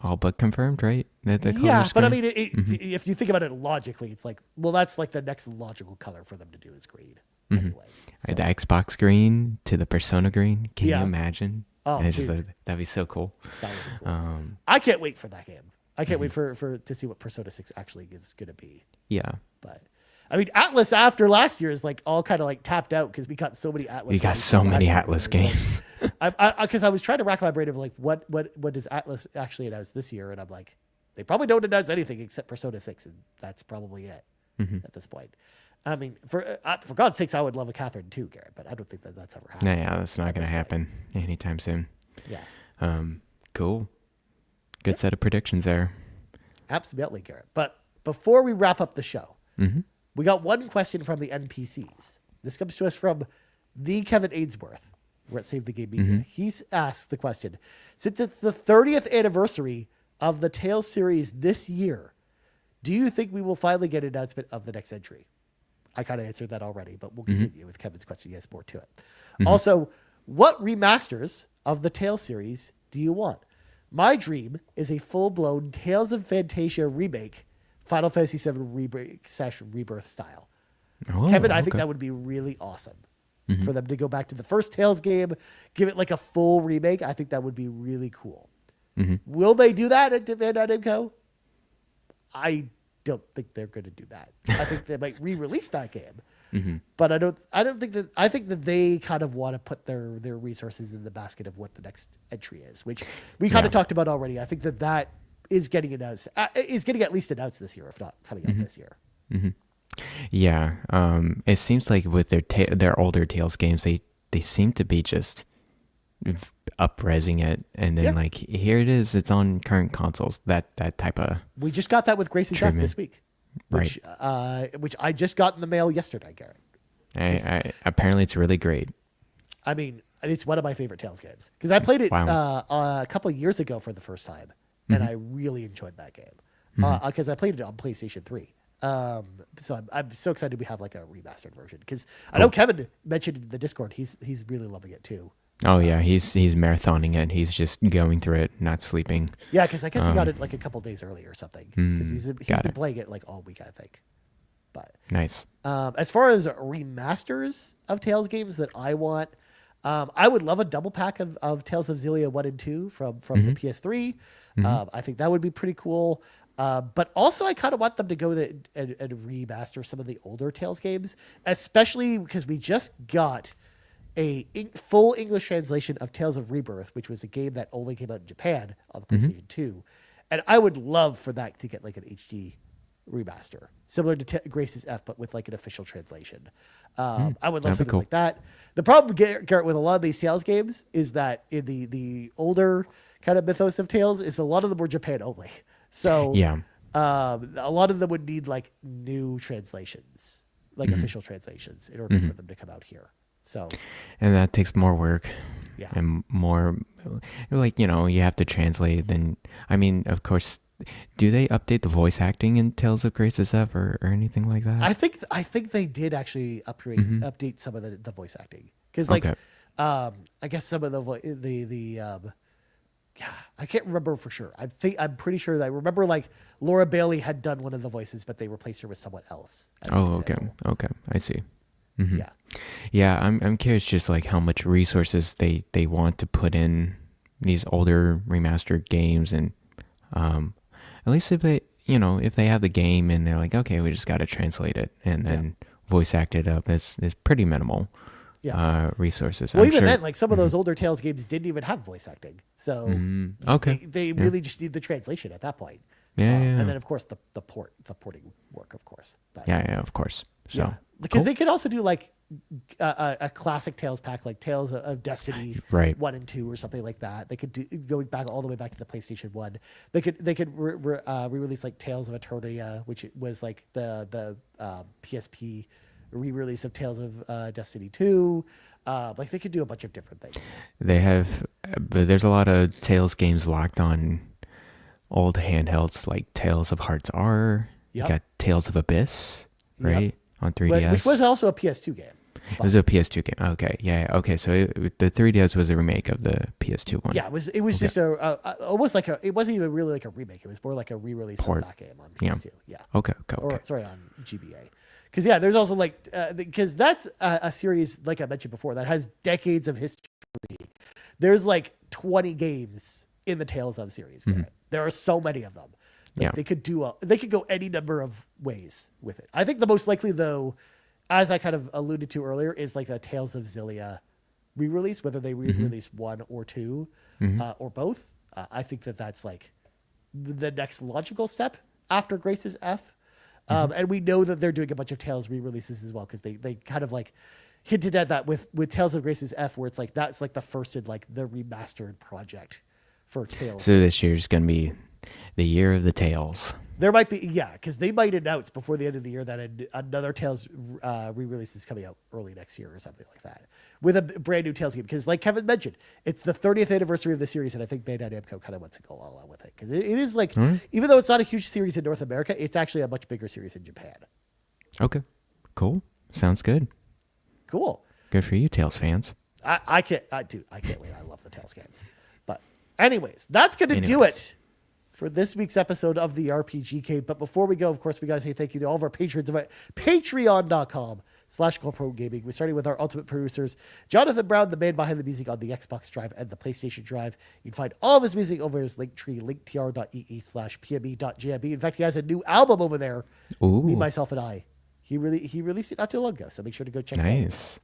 all but confirmed, right? That the but green? I mean, if you think about it logically, it's like, well, that's like the next logical color for them to do is green. anyways. So, The Xbox green to the Persona green. Can you Yeah. imagine? Oh, It's just dude. that'd be so cool. that would be cool. I can't wait for that game. I can't wait for to see what Persona 6 actually is going to be. Yeah. But I mean, Atlas after last year is like all kind of like tapped out because we got so many Atlas. We got releases so last many year. Atlas It's like- games. Because I was trying to rack my brain of like what does Atlas actually announce this year, and I'm like, they probably don't announce anything except Persona 6, and that's probably it at this point. I mean, for God's sakes, I would love a Catherine too, Garrett, but I don't think that that's ever happened. Yeah, that's not going to happen anytime soon. Yeah, Cool. Good set of predictions there. absolutely, Garrett. But before we wrap up the show, we got one question from the NPCs. This comes to us from the Kevin Ainsworth. We're at Save the Game Media. He's asked the question: since it's the 30th anniversary of the Tales series this year, do you think we will finally get an announcement of the next entry? I kind of answered that already, but we'll continue with Kevin's question. He has more to it. Also, what remasters of the Tales series do you want? My dream is a full-blown Tales of Fantasia remake, Final Fantasy VII Rebirth style. Oh, Kevin, I think okay. that would be really awesome for them to go back to the first Tales game, give it like a full remake. I think that would be really cool. Will they do that at Bandai Namco? I don't think they're going to do that. I think they might re-release that game, but I don't think that. I think that they kind of want to put their resources in the basket of what the next entry is, which we kind of talked about already. I think that is getting announced. Is getting at least announced this year, if not coming out this year. Yeah. It seems like with their older Tales games, they seem to be just up-resing it, and then like here it is, it's on current consoles. That type of. We just got that with Grace's F treatment. this week, which I just got in the mail yesterday, Garrett. Apparently, it's really great. I mean, it's one of my favorite Tales games because I played it a couple of years ago for the first time, and I really enjoyed that game because I played it on PlayStation 3. So I'm so excited we have like a remastered version because I know Kevin mentioned in the Discord he's really loving it too. Oh yeah, he's marathoning it. He's just going through it, not sleeping. Yeah, because I guess he got it like a couple days early or something because he's been playing it like all week, I think. But Nice. as far as remasters of Tales games that I want, I would love a double pack of Tales of Xillia 1 and 2 from the PS3. I think that would be pretty cool. But also I kind of want them to go and remaster some of the older Tales games, especially because we just got a full English translation of Tales of Rebirth, which was a game that only came out in Japan on the PlayStation 2. And I would love for that to get like an HD remaster, similar to Grace's F, but with like an official translation. I would love that'd be something cool. like that. The problem, Garrett, with a lot of these Tales games is that in the older kind of mythos of Tales is a lot of them were Japan only. So Yeah. a lot of them would need like new translations, like official translations in order for them to come out here. So, And that takes more work. Yeah. And more, like, you have to translate. Then, I mean, of course, do they update the voice acting in Tales of Grace's F or anything like that? I think they did actually update some of the voice acting because like Okay. I guess some of I can't remember for sure. I'm pretty sure that I remember like Laura Bailey had done one of the voices, but they replaced her with someone else. as an Oh, okay. example. Okay. I see. Yeah. Yeah, I'm curious just like how much resources they want to put in these older remastered games, and at least if they have the game and they're like, okay, we just got to translate it and then voice act it up, it's pretty minimal resources. Well, I'm even sure. then, like some of those older Tales games didn't even have voice acting, so Okay. they really just need the translation at that point. Yeah, yeah. And then of course the porting work, of course. But, Yeah, of course. So yeah, because they could also do like a classic Tales pack, like Tales of Destiny, Right. 1 and 2, or something like that. They could do going back all the way back to the PlayStation 1. They could re-release like Tales of Eternia, which was like the PSP re-release of Tales of Destiny 2. Like they could do a bunch of different things. they have, but there's a lot of Tales games locked on old handhelds, like Tales of Hearts R. Yep. You got Tales of Abyss, right? On 3DS. Which was also a PS2 game. It was a PS2 game. Okay, yeah, okay. So the 3DS was a remake of the PS2 one. Yeah, it was just almost like it wasn't even really like a remake. It was more like a re-release Port. of that game on PS2. Yeah. Okay. Or sorry, on GBA. Because yeah, there's also like because that's a series like I mentioned before that has decades of history. There's like 20 games in the Tales of series. Garrett. There are so many of them. Like they could go any number of ways with it. I think the most likely though, as I kind of alluded to earlier, is like the Tales of Xillia re-release, whether they re-release one or two or both. I think that's like the next logical step after Grace's F. And we know that they're doing a bunch of Tales re-releases as well because they kind of like hinted at that with Tales of Grace's F, where it's like that's like the first in like the remastered project for Tales. So this year's gonna be the year of the Tales. There might be, because they might announce before the end of the year that another Tales re-release is coming out early next year or something like that with a brand new Tales game. Because like Kevin mentioned, it's the 30th anniversary of the series, and I think Bandai Namco kind of wants to go all out with it because it is like, even though it's not a huge series in North America, it's actually a much bigger series in Japan. Okay, cool. Sounds good. Cool. Good for you, Tales fans. I can't wait. I love the Tales games. But anyways, that's going to do it for this week's episode of the RPG Cave. But before we go, of course, we got to say thank you to all of our patrons at patreon.com/GoProGaming. We're starting with our ultimate producers, Jonathan Brown, the man behind the music on the Xbox Drive and the PlayStation Drive. You can find all of his music over his Linktree, linktr.ee/pme.jb. In fact, he has a new album over there, Me, Myself, and I. He released it not too long ago, so make sure to go check it out. Nice.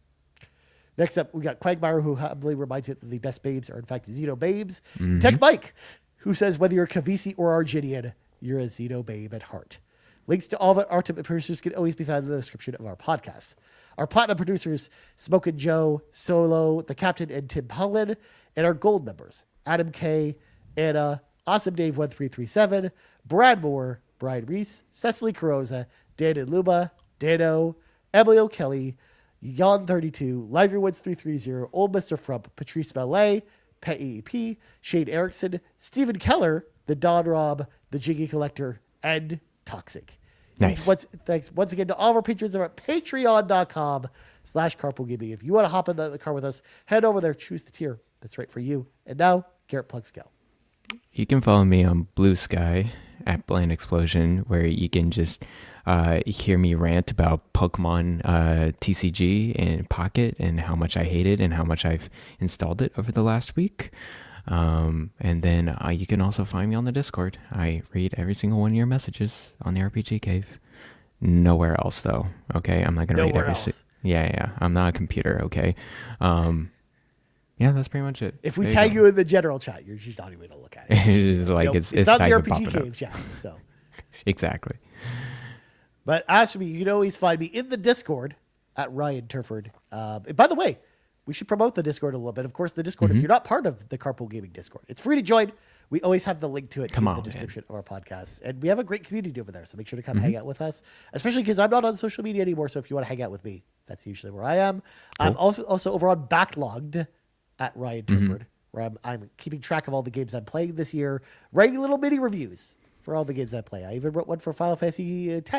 Next up, we got Cwagmire, who humbly reminds you that the best babes are, in fact, Xenobabes. TechMike, who says whether you're Kevesi or Arginian, you're a Xenobabe at heart. Links to all of our ultimate producers can always be found in the description of our podcast. Our platinum producers, Smokin Joe, Solo, The Captain, and Tim Paullin, and our gold members, Adam K, Anna, Awesome Dave 1337, Brad Moore, Brian Reese, Cecily Carrozza, Dan and Luma, Dannohh, Emily O'Kelly, Yon32, Ligerwoods 330, OldMrFrump, Patrice Mallette, Peje, Shane Erickson, Stephen Keller, TheDonRob, the Jiggy Collector, and Toxic. Nice. Thanks once again to all of our patrons over at patreon.com/carpoolgaming. If you want to hop in the car with us, head over there, choose the tier that's right for you. And now, Garrett plugs go. You can follow me on Blue Sky at Bland Explosion, where you can just hear me rant about Pokemon TCG and Pocket and how much I hate it and how much I've installed it over the last week. And then you can also find me on the Discord. I read every single one of your messages on the RPG Cave. Nowhere else, though. Okay, I'm not gonna read every. Yeah. I'm not a computer. Okay. Yeah, that's pretty much it. If we tag you in the general chat, you're just not even gonna look at it. It's like it's not the RPG Cave chat. So exactly. But as for me, you can always find me in the Discord at Ryan Turford. And by the way, we should promote the Discord a little bit. Of course, the Discord, if you're not part of the Carpool Gaming Discord, it's free to join. We always have the link to it in the description of our podcast. And we have a great community over there, so make sure to come hang out with us, especially because I'm not on social media anymore. So if you want to hang out with me, that's usually where I am. Cool. I'm also over on Backlogged at Ryan Turford, where I'm keeping track of all the games I'm playing this year, writing little mini reviews for all the games I play. I even wrote one for Final Fantasy X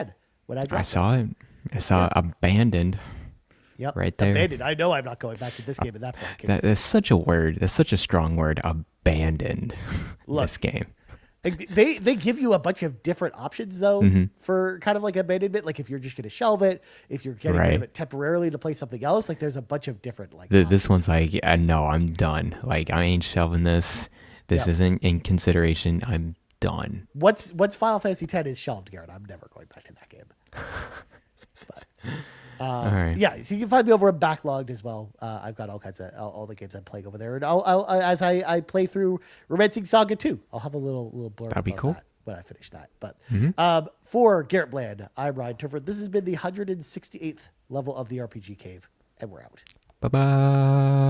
when I dropped I saw it. I saw Abandoned. Yep. Right there. Abandoned. I know I'm not going back to this game at that point. That's such a word. That's such a strong word. Abandoned. This game. They give you a bunch of different options though for kind of like abandonment. Like if you're just going to shelve it, if you're getting rid of it temporarily to play something else, like there's a bunch of different like. This one's like, no, I'm done. Like I ain't shelving this. This isn't in consideration. I'm done. Once Final Fantasy X is shelved, Garrett, I'm never going back to that game. But. All right. Yeah, so you can find me over at Backlogged as well. I've got all kinds of all the games I'm playing over there, and I'll as I play through Romancing Saga 2, I'll have a little blurb. That'd be cool that when I finish that. But for Garrett Bland, I'm Ryan Turford. This has been the 168th level of the RPG Cave, and we're out. Bye bye.